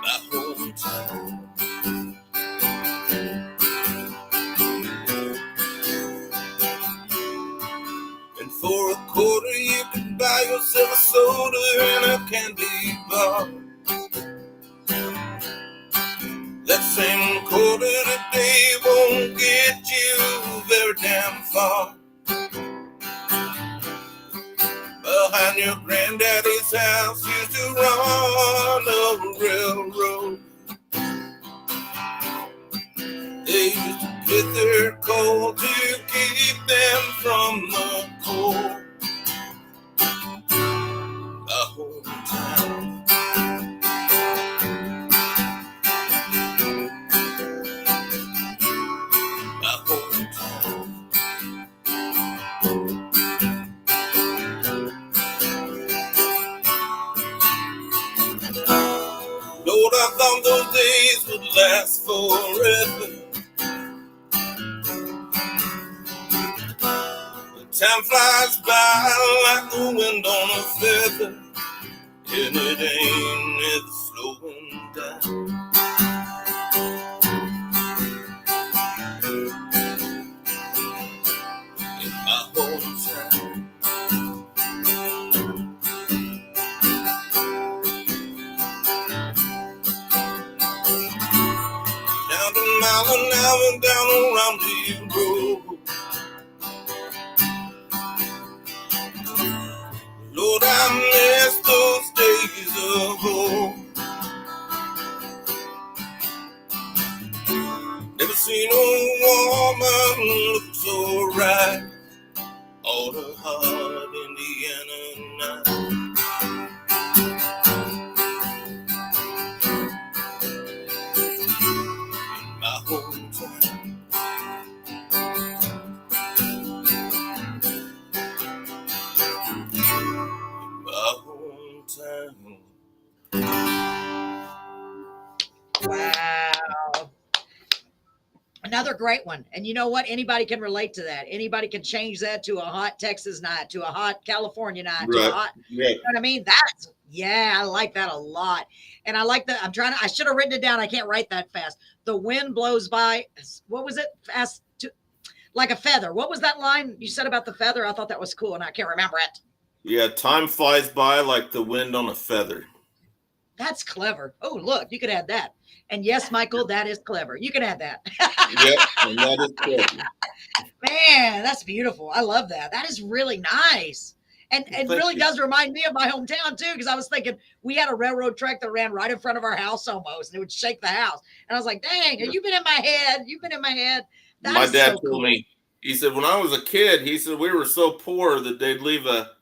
My hometown. And for a quarter you can buy yourself a soda in a candy bar. That same quarter today won't get you very damn far. Behind your granddaddy's house used to run a railroad. They used to pit their coal to keep them from the cold. My hometown. My hometown. Lord, I thought those days would last forever. Time flies by like the wind on a feather, and it ain't never slowing down. In my hometown. Down to mile an hour down around the road. Lord, I miss those days of old. Never seen a woman look so right on a hot Indiana night. In my hometown. Wow. Another great one. And you know what? Anybody can relate to that. Anybody can change that to a hot Texas night, to a hot California night, to a hot, you know what I mean? That's, yeah, I like that a lot. And I like that. I should have written it down. I can't write that fast. The wind blows by. What was it? Fast to, like a feather. What was that line you said about the feather? I thought that was cool and I can't remember it. Yeah, time flies by like the wind on a feather. That's clever. Oh, look, you could add that. And yes, Michael, that is clever. You can add that. Yep, and that is clever. Man, that's beautiful. I love that. That is really nice. And it really does remind me of my hometown too, because I was thinking we had a railroad track that ran right in front of our house almost, and it would shake the house. And I was like, dang, you've been in my head. You've been in my head. That my dad so told cool. me, he said, when I was a kid, he said, we were so poor that they'd leave a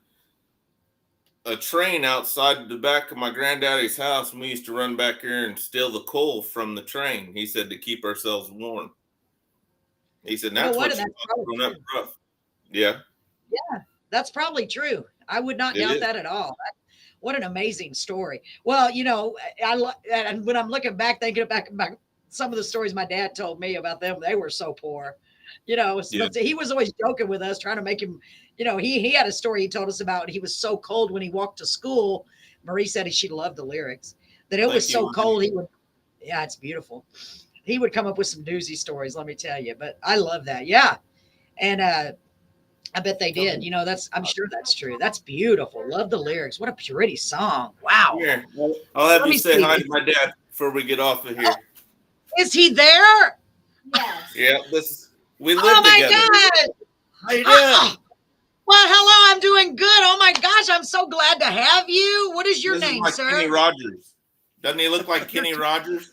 train outside the back of my granddaddy's house, and we used to run back here and steal the coal from the train. He said, to keep ourselves warm. He said, that's what's growing up rough. Yeah. Yeah, that's probably true. I would not doubt that at all. What an amazing story. Well, you know, and when I'm looking back, thinking about some of the stories my dad told me about them, they were so poor. You know, but he was always joking with us, trying to make him, you know, he had a story he told us about. He was so cold when he walked to school. Marie said she loved the lyrics, that it was so cold. He would, yeah, it's beautiful. He would come up with some doozy stories, let me tell you. But I love that. Yeah. And I bet they did. You know, I'm sure that's true. That's beautiful. Love the lyrics. What a pretty song. Wow. Here, I'll have you say hi to my dad before we get off of here. Is he there? Yes. Yeah, we live together. Oh my God. How you doing? Well, hello. I'm doing good. Oh my gosh, I'm so glad to have you. What is your name, sir? Kenny Rogers. Doesn't he look like Kenny Rogers?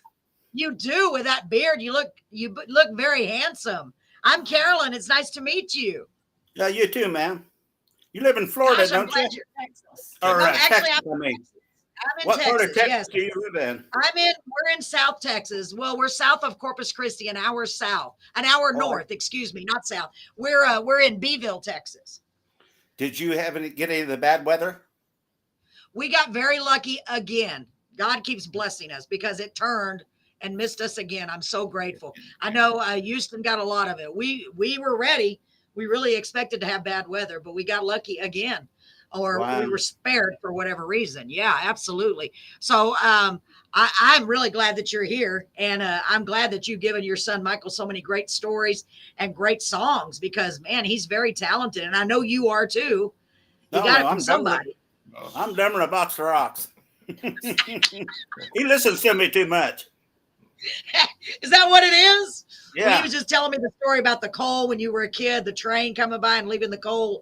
You do, with that beard. You look very handsome. I'm Carolyn. It's nice to meet you. Yeah, you too, man. You live in Florida, don't you? Texas. Or no, actually, Texas, I'm in what Texas. part of Texas yes. do you live in? We're in South Texas. Well, we're south of Corpus Christi, an hour north, excuse me, not south. We're in Beeville, Texas. Did you get any of the bad weather? We got very lucky again. God keeps blessing us because it turned and missed us again. I'm so grateful. I know Houston got a lot of it. We were ready. We really expected to have bad weather, but we got lucky again, or we were spared for whatever reason. Yeah, absolutely. So I'm really glad that you're here, and I'm glad that you've given your son Michael so many great stories and great songs, because man, he's very talented, and I know you are too. You got it from somebody. I'm dumber than a box of rocks. He listens to me too much. Is that what it is? Yeah. Well, he was just telling me the story about the coal when you were a kid, the train coming by and leaving the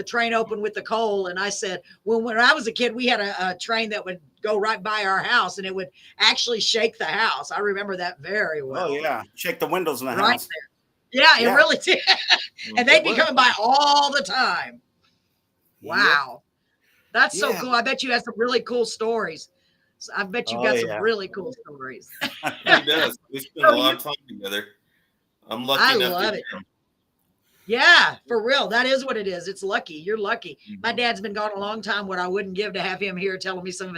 train open with the coal. And I said, well, when I was a kid, we had a train that would go right by our house, and it would actually shake the house. I remember that very well. Oh, yeah. Shake the windows in the Right house. there. Yeah, it really did. And they'd be coming by all the time. Wow. That's so cool. I bet you have some really cool stories. I bet you got some really cool stories. He does. We spend a lot of time together. I'm lucky I enough love to it. hear him. Yeah, for real. That is what it is. It's lucky. You're lucky. My dad's been gone a long time. What I wouldn't give to have him here telling me some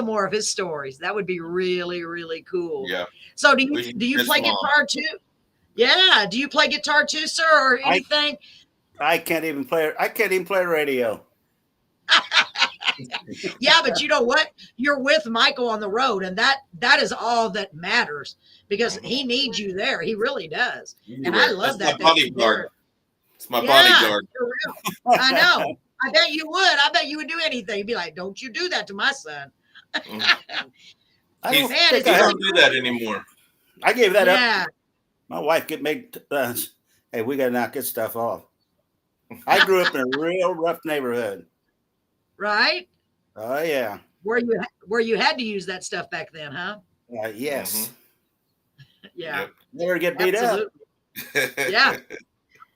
more of his stories. That would be really, really cool. Yeah. So do you play guitar too? Yeah. Do you play guitar too, sir, or anything? I can't even play radio. Yeah, but you know what? You're with Michael on the road, and that is all that matters, because he needs you there. He really does. And I love that. My bodyguard. It's my bodyguard. For real. I know. I bet you would. I bet you would do anything. You'd be like, don't you do that to my son. He don't do that anymore. I gave that up. My wife made hey, we got to knock this stuff off. I grew up in a real rough neighborhood. Right? Oh, yeah. Where you had to use that stuff back then, huh? Yes. Yeah. Yep. Never get beat up. Yeah.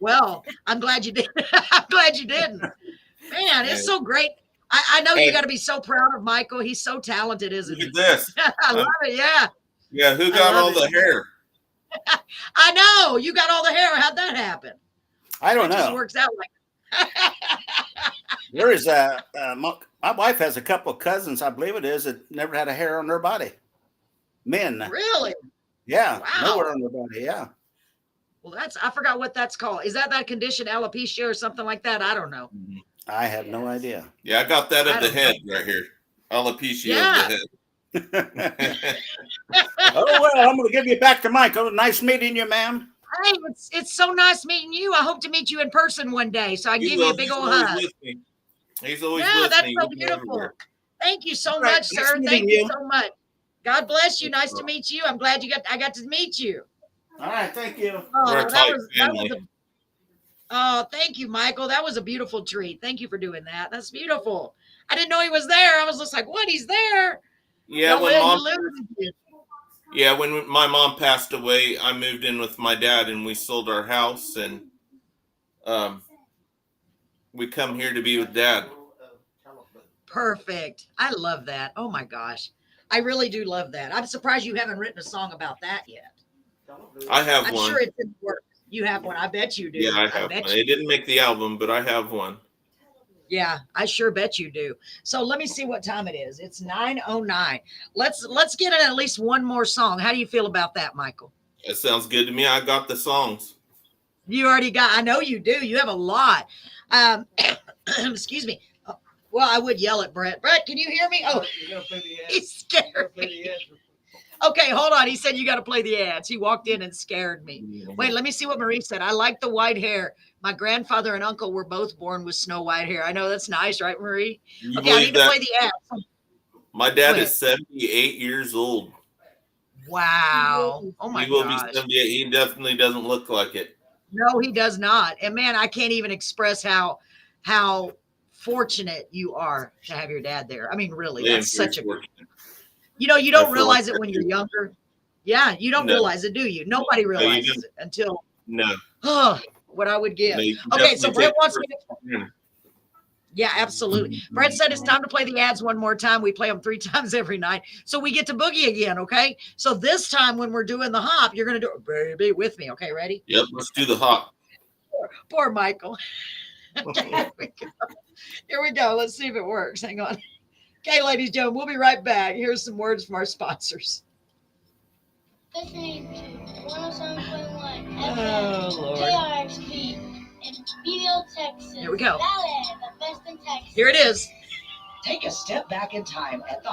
Well, I'm glad you did. I'm glad you didn't. Man, it's so great. I know you got to be so proud of Michael. He's so talented, isn't he? Look at this. I love it. Yeah. Yeah. Who got all the hair? I know. You got all the hair. How'd that happen? I don't know. It just works out like There is my wife has a couple of cousins, I believe it is, that never had a hair on their body. Men. Really? Yeah. Wow. Nowhere on their body. Yeah. Well, I forgot what that's called. Is that condition, alopecia or something like that? I don't know. I have no idea. Yeah, I got that of the head right here. Alopecia of the head. Oh, well, I'm going to give you back to Michael. Nice meeting you, ma'am. Hey, it's so nice meeting you. I hope to meet you in person one day, so I give you a big old hug. He's always yeah, with that's me. so beautiful. Thank you so much, sir. Thank you so much. God bless you. Nice to meet you. I'm glad I got to meet you. All right, thank you. Oh, thank you, Michael. That was a beautiful treat. Thank you for doing that. That's beautiful. I didn't know he was there. I was just like, what? He's there? Yeah, when my mom passed away, I moved in with my dad, and we sold our house, and we come here to be with Dad. Perfect. I love that. Oh my gosh. I really do love that. I'm surprised you haven't written a song about that yet. I have one. I'm sure it's in the works. You have one. I bet you do. Yeah, I have one. It didn't make the album, but I have one. Yeah, I sure bet you do. So let me see what time it is. It's 9:09. Let's get in at least one more song. How do you feel about that, Michael? That sounds good to me. I got the songs. You already got, I know you do. You have a lot. Excuse me. Well, I would yell at Brett. Brett, can you hear me? Oh, he's scared me. Okay, hold on. He said you got to play the ads. He walked in and scared me. Wait, let me see what Marie said. I like the white hair. My grandfather and uncle were both born with snow white hair. I know, that's nice, right, Marie? Okay, I need to play the ads. My dad is 78 years old. Wow. Oh my gosh. He will be 78. He definitely doesn't look like it. No, he does not. And man, I can't even express how fortunate you are to have your dad there. I mean, really, that's such a, you don't realize it when you're younger. Yeah, you don't realize it, do you? Nobody realizes it until what I would give. Okay, so Brett wants me to. Yeah, absolutely. Brett said it's time to play the ads one more time. We play them 3 times every night, so we get to boogie again. Okay, so this time when we're doing the hop, you're gonna do it, baby, with me. Okay, ready? Yep, let's do the hop. Poor Michael. Okay, here we go. Let's see if it works. Hang on. Okay, ladies and gentlemen, we'll be right back. Here's some words from our sponsors. listening to 107.1 Oh, Lord. KRXP in Beeville, Texas. Here we go. Valley, the best in Texas. Here it is. Take a step back in time at the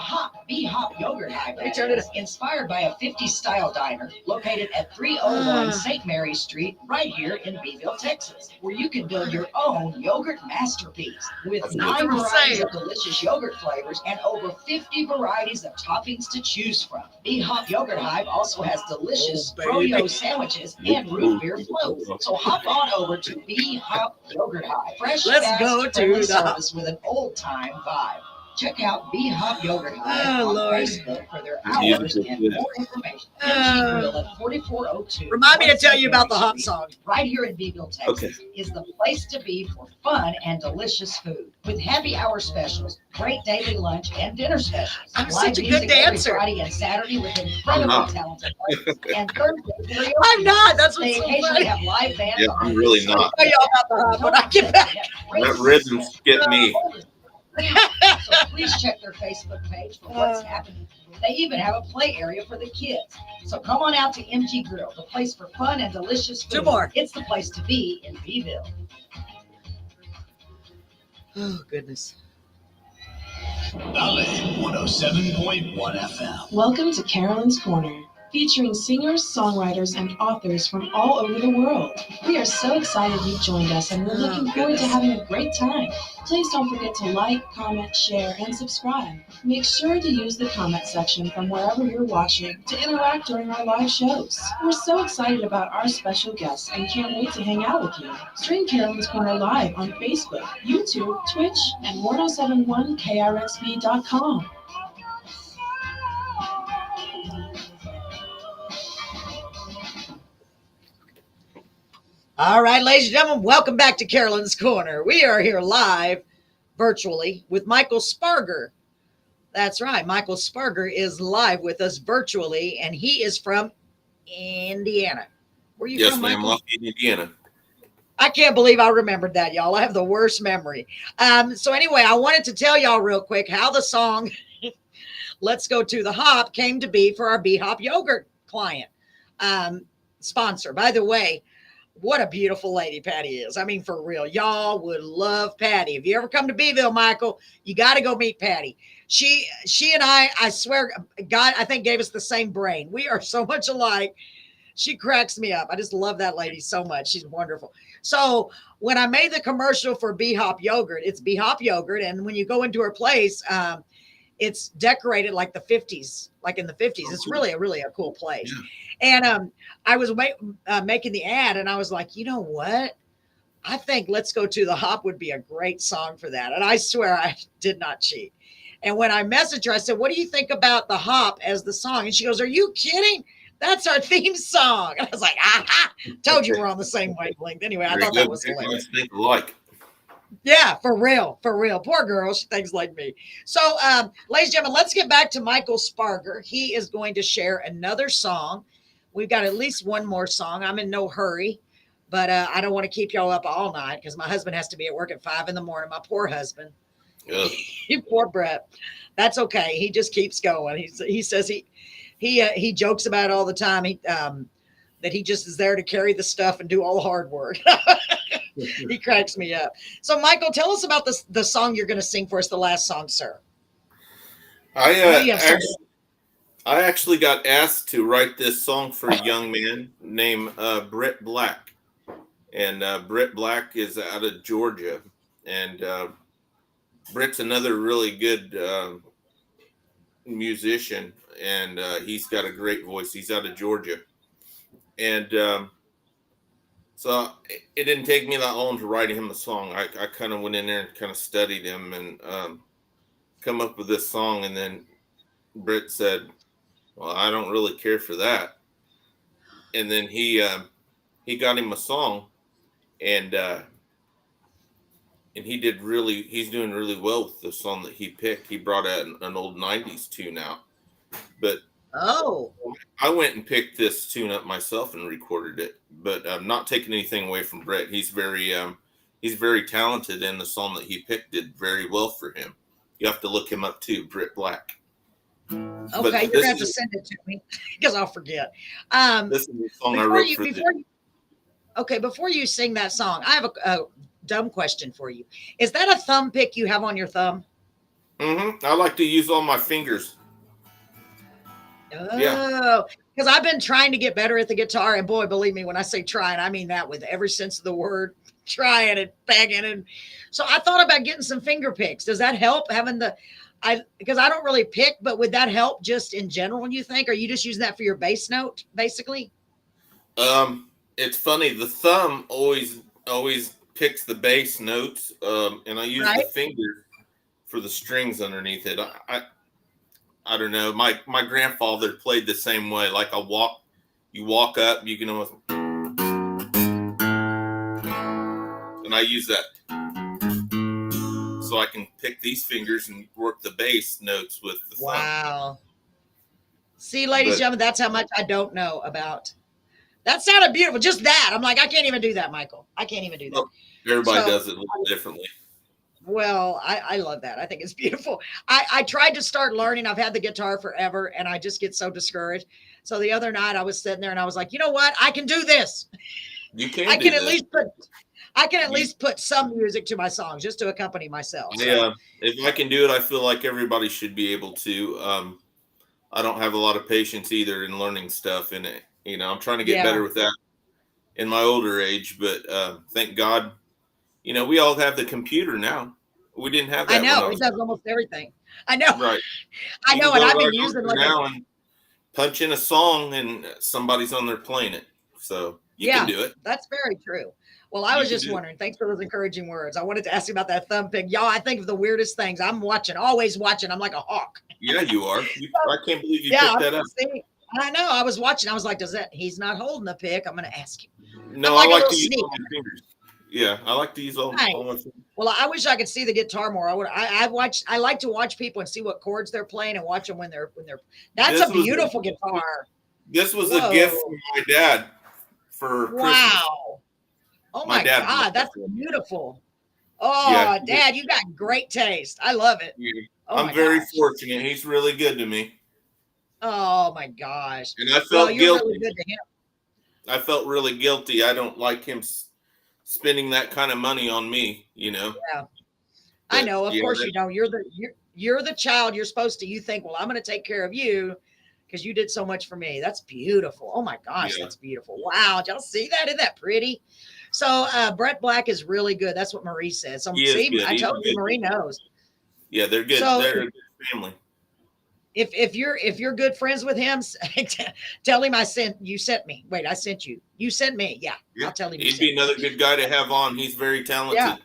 B-Hop Yogurt Hive. Let me turn it up. Inspired by a 50s style diner located at 301 St. Mary Street, right here in Beeville, Texas, where you can build your own yogurt masterpiece with That's 9 what I'm varieties saying. of delicious yogurt flavors and over 50 varieties of toppings to choose from. B-Hop Yogurt Hive also has delicious froyo sandwiches and root beer floats. So hop on over to B-Hop Yogurt Hive. Fresh, Let's fast, go to friendly the Hop. service with an old-time vibe. Check out B-Hop Yogurt Hive Oh, on Lord. Facebook for their hours and more information. MG Grill at 4402. Remind me to tell you about the St. hop Mary song. Street, right here in Beeville, Texas, is the place to be for fun and delicious food. With happy hour specials, great daily lunch and dinner specials. I'm Live such a good music every dancer. Friday and Saturday with incredibly not. talented artists. And Thursday, karaoke. I'm not. That's They what's so occasionally funny. have live bands. Yeah, I'm really I'll not. tell you all about the hop when I get back. That rhythm skipped me. So please check their Facebook page for what's happening. They even have a play area for the kids. So come on out to MG Grill, the place for fun and delicious food. 2 more. It's the place to be in Beeville. Oh, goodness. Valley 107.1 FM. Welcome to Carolyn's Corner, featuring singers, songwriters, and authors from all over the world. We are so excited you've joined us, and we're looking forward to having a great time. Please don't forget to like, comment, share, and subscribe. Make sure to use the comment section from wherever you're watching to interact during our live shows. We're so excited about our special guests and can't wait to hang out with you. Stream Carolyn's Corner live on Facebook, YouTube, Twitch, and 1071krxv.com. All right, ladies and gentlemen, welcome back to Carolyn's Corner. We are here live, virtually, with Michael Sparger. That's right, Michael Sparger is live with us virtually, and he is from Indiana. Where are you Yes, from, ma'am. Michael? Lafayette, Indiana. I can't believe I remembered that, y'all. I have the worst memory. So anyway, I wanted to tell y'all real quick how the song Let's Go to the Hop came to be for our B-Hop Yogurt client sponsor. By the way, what a beautiful lady Patty is. I mean, for real, y'all would love Patty. If you ever come to Beeville, Michael, you got to go meet Patty. She and I swear, God, I think gave us the same brain. We are so much alike. She cracks me up. I just love that lady so much. She's wonderful. So when I made the commercial for B-Hop Yogurt, it's B-Hop Yogurt. And when you go into her place, it's decorated like the 50s, like in the 50s. It's really a cool place. Yeah. And I was making the ad, and I was like, you know what? I think Let's Go to the Hop would be a great song for that. And I swear I did not cheat. And when I messaged her, I said, what do you think about the hop as the song? And she goes, are you kidding? That's our theme song. And I was like, aha, told you we're on the same wavelength. Anyway, I thought that was hilarious. Think alike. Yeah, for real. Poor girl. She thinks like me. So, ladies and gentlemen, let's get back to Michael Sparger. He is going to share another song. We've got at least one more song. I'm in no hurry, but I don't want to keep y'all up all night because my husband has to be at work at 5 a.m. My poor husband. Poor Brett. That's okay. He just keeps going. He says he jokes about it all the time. That he just is there to carry the stuff and do all the hard work. He cracks me up. So, Michael, tell us about the song you're going to sing for us, the last song, sir. I actually got asked to write this song for a young man named Britt Black. And Britt Black is out of Georgia. And Britt's another really good musician. And he's got a great voice. He's out of Georgia. And so it didn't take me that long to write him a song. I kind of went in there and kind of studied him and come up with this song. And then Britt said, well, I don't really care for that. And then he got him a song, and he's doing really well with the song that he picked. He brought out an old 90s tune out. But I went and picked this tune up myself and recorded it. But I'm not taking anything away from Brett. He's very talented, and the song that he picked did very well for him. You have to look him up too, Britt Black. Okay, you're gonna have to send it to me because I'll forget. This is the song I wrote before you sing that song, I have a dumb question for you. Is that a thumb pick you have on your thumb? Mm-hmm. I like to use all my fingers. Oh, because I've been trying to get better at the guitar, and boy, believe me, when I say trying, I mean that with every sense of the word. Trying and begging, and so I thought about getting some finger picks. Does that help having because I don't really pick, but would that help just in general, you think? Or are you just using that for your bass note, basically? It's funny. The thumb always picks the bass notes, and I use the fingers for the strings underneath it. I don't know. My grandfather played the same way. Like you walk up, you can almost, and I use that so I can pick these fingers and work the bass notes with the thumb. Wow. See, ladies and gentlemen, that's how much I don't know about. That sounded beautiful. Just that. I'm like, I can't even do that, Michael. I can't even do that. Well, everybody does it a little differently. Well, I love that. I think it's beautiful. I tried to start learning. I've had the guitar forever, and I just get so discouraged. So the other night I was sitting there and I was like, you know what? I can do this. You can. I can at least put some music to my songs just to accompany myself. So. Yeah, if I can do it, I feel like everybody should be able to. I don't have a lot of patience either in learning stuff, and I'm trying to get better with that in my older age. But thank God, we all have the computer now. We didn't have that. I know it does almost everything. I know. Right. I know, and I've been using now and punch in a song, and somebody's on there playing it. So you can do it. That's very true. Well, I was just wondering. Thanks for those encouraging words. I wanted to ask you about that thumb pick. Y'all, I think of the weirdest things. I'm always watching. I'm like a hawk. Yeah, you are. I can't believe you picked that up. See, I know. I was watching. I was like, he's not holding the pick. I'm going to ask him. No, I like to use all my fingers. Yeah, I like to use all my fingers. Well, I wish I could see the guitar more. I like to watch people and see what chords they're playing and watch them when they're. That's a beautiful guitar. This was a gift from my dad for Christmas. Wow. Oh my God, that's beautiful. Oh, yeah. Dad, you got great taste. I love it. Yeah. I'm very fortunate. He's really good to me. Oh my gosh. And I felt guilty. Really good to him. I felt really guilty. I don't like him spending that kind of money on me, Yeah. But, I know. Of course, you're the child. You're supposed to. You think, well, I'm going to take care of you because you did so much for me. That's beautiful. Oh my gosh, that's beautiful. Wow, did y'all see that? Isn't that pretty? So Brett Black is really good. That's what Marie said. So see, I told you, Marie knows. Yeah, they're good. So, they're a good family. If you're good friends with him, tell him I sent me. Wait, I sent you. You sent me. Yeah. I'll tell him. He'd be another good guy to have on. He's very talented. Yeah.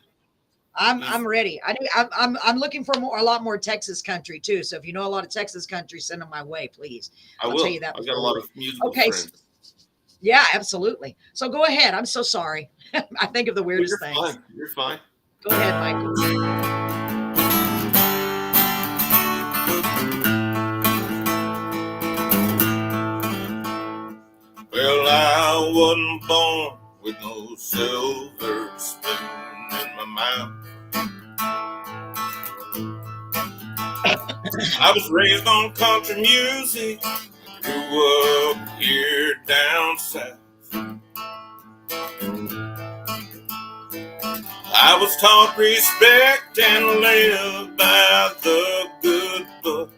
I'm ready. I'm looking for a lot more Texas country too. So if you know a lot of Texas country, send them my way, please. I'll tell you that. I've got a lot of musical friends. Yeah, absolutely. So go ahead. I'm so sorry. I think of the weirdest things. Fine. You're fine. Go ahead, Michael. Well, I wasn't born with no silver spoon in my mouth. I was raised on country music, grew up here down south. I was taught respect and live by the good book.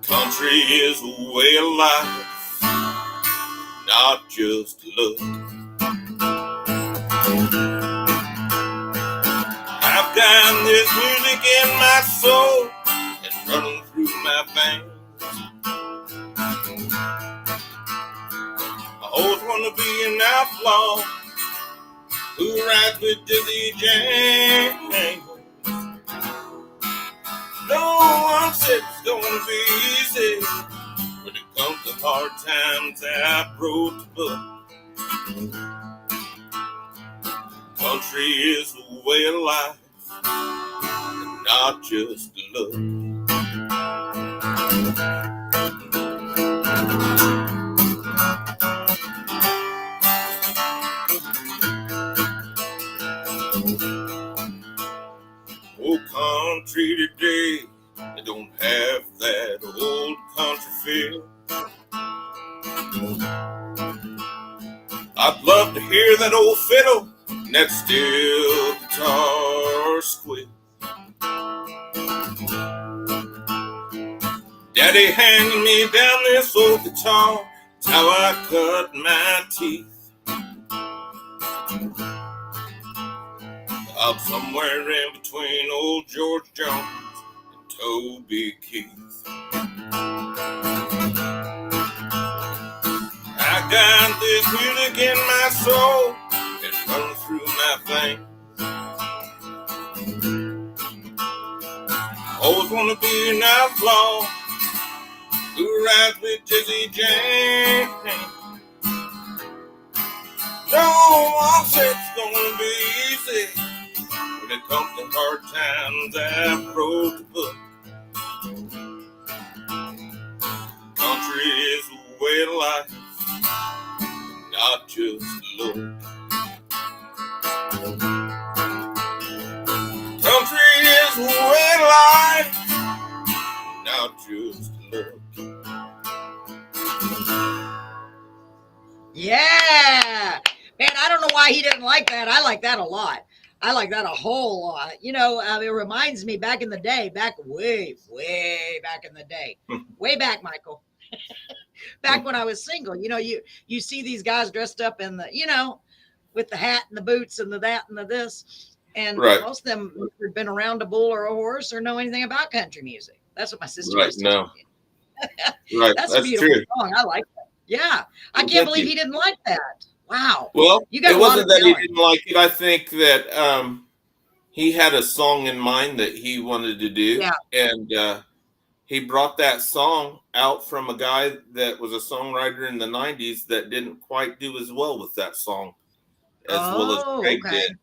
Country is a way of life, not just look. I've got this music in my soul and running through my veins. I always want to be an outlaw who rides with Dizzy James. No one said it's gonna be easy. When it comes to hard times, I wrote the book. Country is a way of life, and not just a look. Oh, country country today. They don't have that old country feel. I'd love to hear that old fiddle and that steel guitar squeal. Daddy handed me down this old guitar. It's how I cut my teeth. Out somewhere in between old George Jones and Toby Keith. I got this music in my soul. It runs through my veins. Always want to be an outlaw who rides with Jesse James. Don't want it's gonna be easy. When it comes to hard times, I'm broke the book. Country is a way of life, not just a look. Country is a way of life, not just a look. Yeah. Man, I don't know why he didn't like that. I like that a lot. I like that a whole lot. You know, it reminds me back in the day, back way back in the day. Way back, Michael. Back when I was single. You know, you see these guys dressed up in the, you know, with the hat and the boots and the that and the this. And most of them had been around a bull or a horse or know anything about country music. That's what my sister used to tell me. That's a beautiful song. I like that. Yeah. I can't believe he didn't like that. Wow. Well, it wasn't that he didn't like it. I think that he had a song in mind that he wanted to do. Yeah. And he brought that song out from a guy that was a songwriter in the 90s that didn't quite do as well with that song as well as Greg did.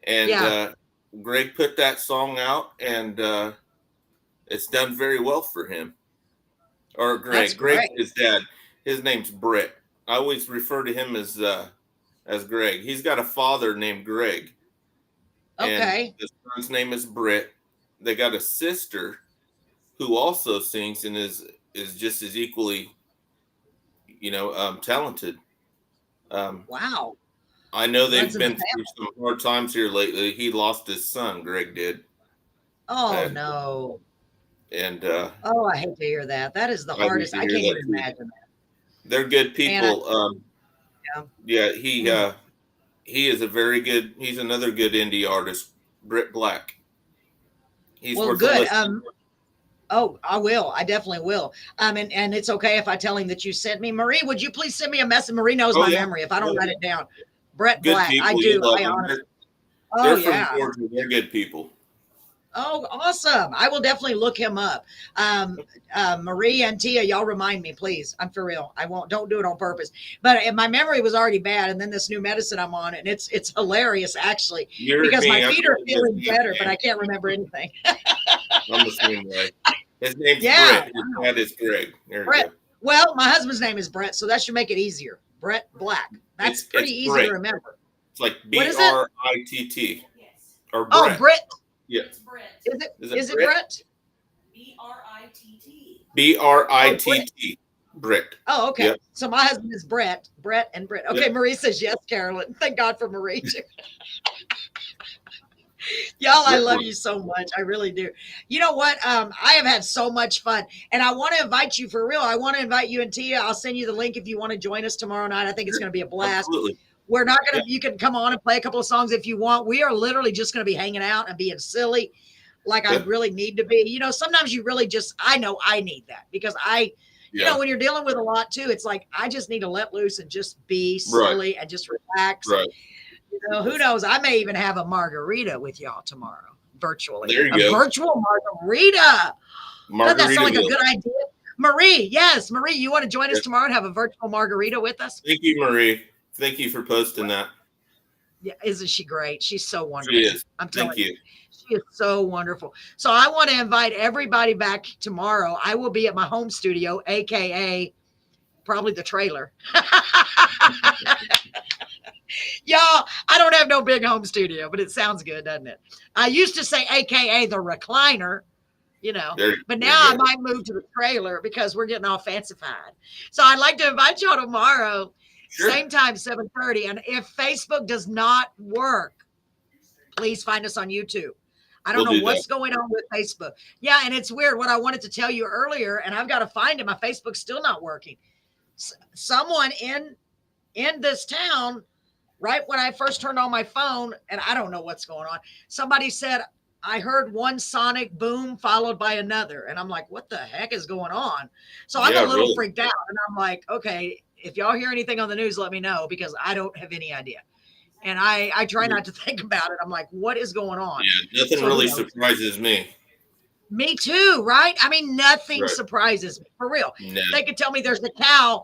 And Greg put that song out, and it's done very well for him. Or Greg. Greg, his dad. His name's Brett. I always refer to him as Greg. He's got a father named Greg. Okay. And his son's name is Brett. They got a sister who also sings and is just as equally, you know, talented. Wow. I know they've been through some hard times here lately. He lost his son, Greg did. Oh, no. And I hate to hear that. That is the hardest. I can't even imagine that. They're good people. He is a very good. He's another good indie artist, Britt Black. He's good. I will. I definitely will. And it's okay if I tell him that you sent me. Marie, would you please send me a message? Marie knows my memory. If I don't write it down, Brett Black. People, I do. I honor. They're from Georgia. They're good people. Oh, awesome. I will definitely look him up. Marie and Tia, y'all remind me, please. I'm for real. I won't, don't do it on purpose. But my memory was already bad. And then this new medicine I'm on, and it's hilarious, actually, because my feet are feeling better, but I can't remember anything. I'm the same way. His name's Brett. His dad is Greg. Brett. Well, my husband's name is Brett, so that should make it easier. Brett Black. That's pretty easy to remember. It's like B-R-I-T-T. Or Brett. Oh, Brett. Yes. Is it Brett? B-R-I-T-T. B-R-I-T-T. Brett. Oh, okay. Yep. So my husband is Brett. Brett and Brett. Okay, yep. Marie says yes, Carolyn. Thank God for Marie too. Y'all, I love you so much. I really do. You know what? I have had so much fun. And I want to invite you for real. I want to invite you and Tia. I'll send you the link if you want to join us tomorrow night. I think it's going to be a blast. Absolutely. We're not going to, you can come on and play a couple of songs if you want. We are literally just going to be hanging out and being silly like I really need to be. You know, sometimes you really just, I know I need that because you know, when you're dealing with a lot too, it's like, I just need to let loose and just be silly and just relax. Right. You know, who knows? I may even have a margarita with y'all tomorrow, virtually. There you go. A virtual margarita. Doesn't that sound like a good idea? Marie, yes. Marie, you want to join us tomorrow and have a virtual margarita with us? Thank you, Marie. Thank you for posting that. Yeah, isn't she great? She's so wonderful. She is. I'm telling you. She is so wonderful. So I want to invite everybody back tomorrow. I will be at my home studio, AKA probably the trailer. Y'all, I don't have no big home studio, but it sounds good, doesn't it? I used to say AKA the recliner, but now I might move to the trailer because we're getting all fancified. So I'd like to invite y'all tomorrow, same time, 7:30. And if Facebook does not work, please find us on YouTube. I don't know what's going on with Facebook. Yeah, and it's weird. What I wanted to tell you earlier, and I've got to find it. My Facebook's still not working. Someone in this town, right when I first turned on my phone, and I don't know what's going on, somebody said, I heard one sonic boom followed by another. And I'm like, what the heck is going on? So I'm a little freaked out. And I'm like, okay, if y'all hear anything on the news, let me know, because I don't have any idea. And I try not to think about it. I'm like, what is going on? Yeah, nothing really surprises me. Me too, right? I mean, nothing surprises me, for real. No. They could tell me there's a cow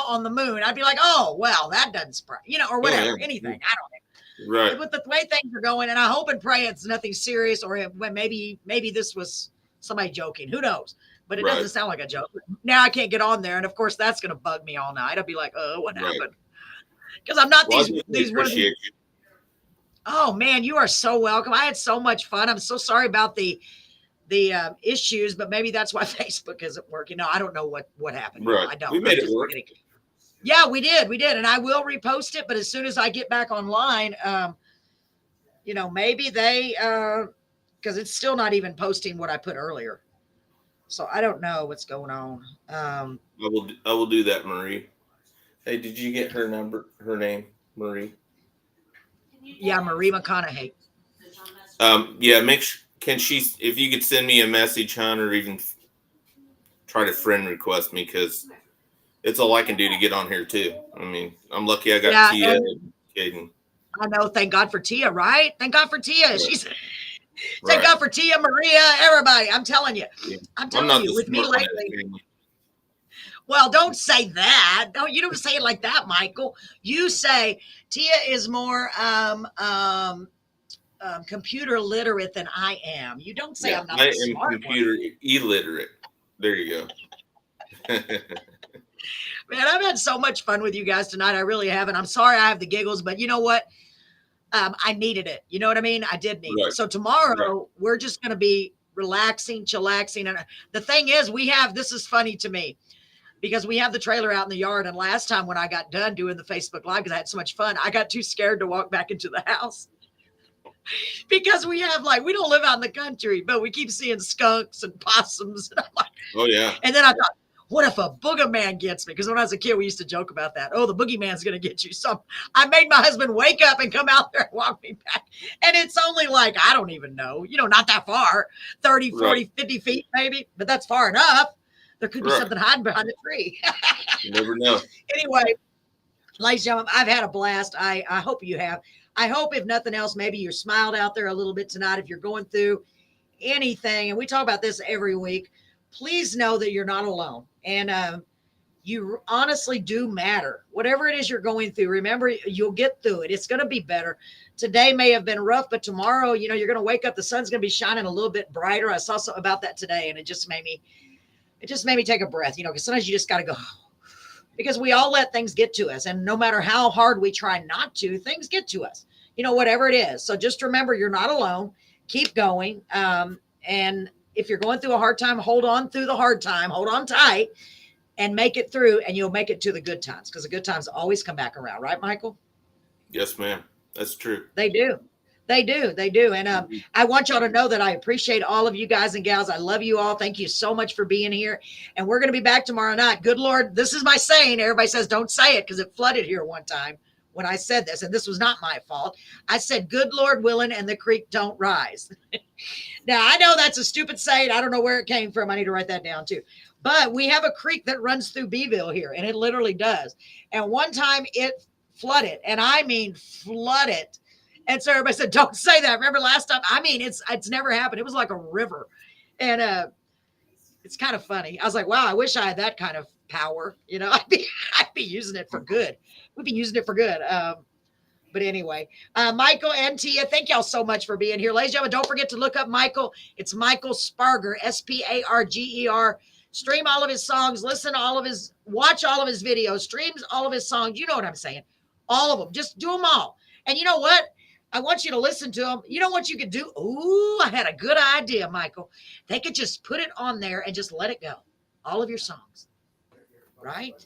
on the moon. I'd be like, oh, well, that doesn't surprise, or whatever, anything. I don't know. Right. With the way things are going, and I hope and pray it's nothing serious, or maybe this was somebody joking. Who knows? But it doesn't sound like a joke. Now I can't get on there, and of course that's going to bug me all night. I'll be like, oh, what happened? Because I'm not these one of these. Oh man, you are so welcome. I had so much fun. I'm so sorry about the issues, but maybe that's why Facebook isn't working. No, I don't know what happened. Right. No, I don't. We made it work. Yeah, we did, and I will repost it. But as soon as I get back online, maybe they, because it's still not even posting what I put earlier. So I don't know what's going on. I will do that, Marie. Hey, did you get her name, Marie? Yeah, Marie McConaughey. Yeah, if you could send me a message, hon, or even try to friend request me, because it's all I can do to get on here too. I mean, I'm lucky I got Tia and Caden. I know. Thank God for Tia, right? Thank God for Tia. Right. Thank God for Tia, Maria, everybody. I'm telling you. Yeah. I'm telling you, with me lately. Well, don't say that. You don't say it like that, Michael. You say Tia is more computer literate than I am. You don't say I'm not smart. I am computer illiterate. There you go. Man, I've had so much fun with you guys tonight. I really have. And I'm sorry I have the giggles, but you know what? I needed it. You know what I mean? I did need it. So tomorrow we're just going to be relaxing, chillaxing. And the thing is, this is funny to me, because we have the trailer out in the yard. And last time when I got done doing the Facebook Live, because I had so much fun, I got too scared to walk back into the house. Because we don't live out in the country, but we keep seeing skunks and possums. And I'm like, oh, yeah. And then I thought, what if a booger man gets me? Because when I was a kid, we used to joke about that. Oh, the boogeyman's going to get you. So I made my husband wake up and come out there and walk me back. And it's only I don't even know, not that far, 30, 40, 50 feet maybe, but that's far enough. There could be something hiding behind a tree. You never know. Anyway, ladies and gentlemen, I've had a blast. I hope you have. I hope, if nothing else, maybe you're smiled out there a little bit tonight. If you're going through anything, and we talk about this every week, please know that you're not alone. And you honestly do matter. Whatever it is you're going through, remember, you'll get through it. It's going to be better. Today may have been rough, but tomorrow, you're going to wake up. The sun's going to be shining a little bit brighter. I saw something about that today, and it just made me take a breath, because sometimes you just got to go, because we all let things get to us. And no matter how hard we try not to, things get to us, whatever it is. So just remember, you're not alone. Keep going. And if you're going through a hard time, hold on through the hard time, hold on tight and make it through, and you'll make it to the good times, because the good times always come back around. Right, Michael? Yes, ma'am. That's true. They do. They do. And I want y'all to know that I appreciate all of you guys and gals. I love you all. Thank you so much for being here. And we're going to be back tomorrow night. Good Lord. This is my saying. Everybody says, don't say it, because it flooded here one time when I said this, and this was not my fault. I said, good Lord willing, and the creek don't rise. Now, I know that's a stupid saying. I don't know where it came from. I need to write that down too. But we have a creek that runs through Beeville here, and it literally does. And one time it flooded, and I mean flooded. And so everybody said, don't say that. Remember last time? I mean, it's never happened. It was like a river. And it's kind of funny. I was like, wow, I wish I had that kind of power. I'd be using it for good. We'd be using it for good. But anyway, Michael and Tia, thank y'all so much for being here. Ladies and gentlemen, don't forget to look up Michael. It's Michael Sparger, Sparger. Stream all of his songs, watch all of his videos, streams all of his songs. You know what I'm saying? All of them. Just do them all. And you know what? I want you to listen to them. You know what you could do? Ooh, I had a good idea, Michael. They could just put it on there and just let it go. All of your songs. Right?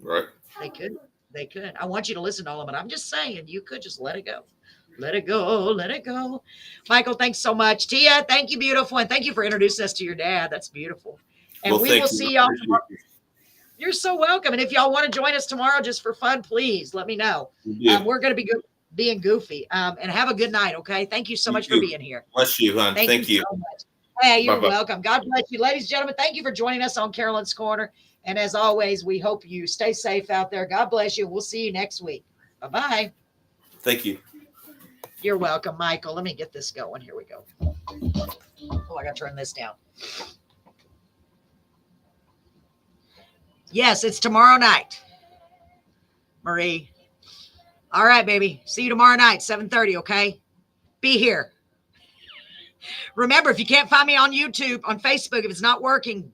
Right. They could. They could. I want you to listen to all of it. I'm just saying, you could just let it go. Let it go. Let it go. Michael, thanks so much. Tia, thank you, beautiful. And thank you for introducing us to your dad. That's beautiful. And Well, we thank will you. see y'all tomorrow. You're so welcome. And if y'all want to join us tomorrow just for fun, please let me know. Yeah. We're going to be being goofy. And have a good night, okay? Thank you so much for being here. Bless you, hon. Thank you. So much. Hey, you're Bye-bye. welcome. God bless you. Ladies and gentlemen, thank you for joining us on Carolyn's Corner. And as always, we hope you stay safe out there. God bless you. We'll see you next week. Bye-bye. Thank you. You're welcome, Michael. Let me get this going. Here we go. Oh, I got to turn this down. Yes, it's tomorrow night, Marie. All right, baby. See you tomorrow night, 7:30, okay? Be here. Remember, if you can't find me on YouTube, on Facebook, if it's not working, go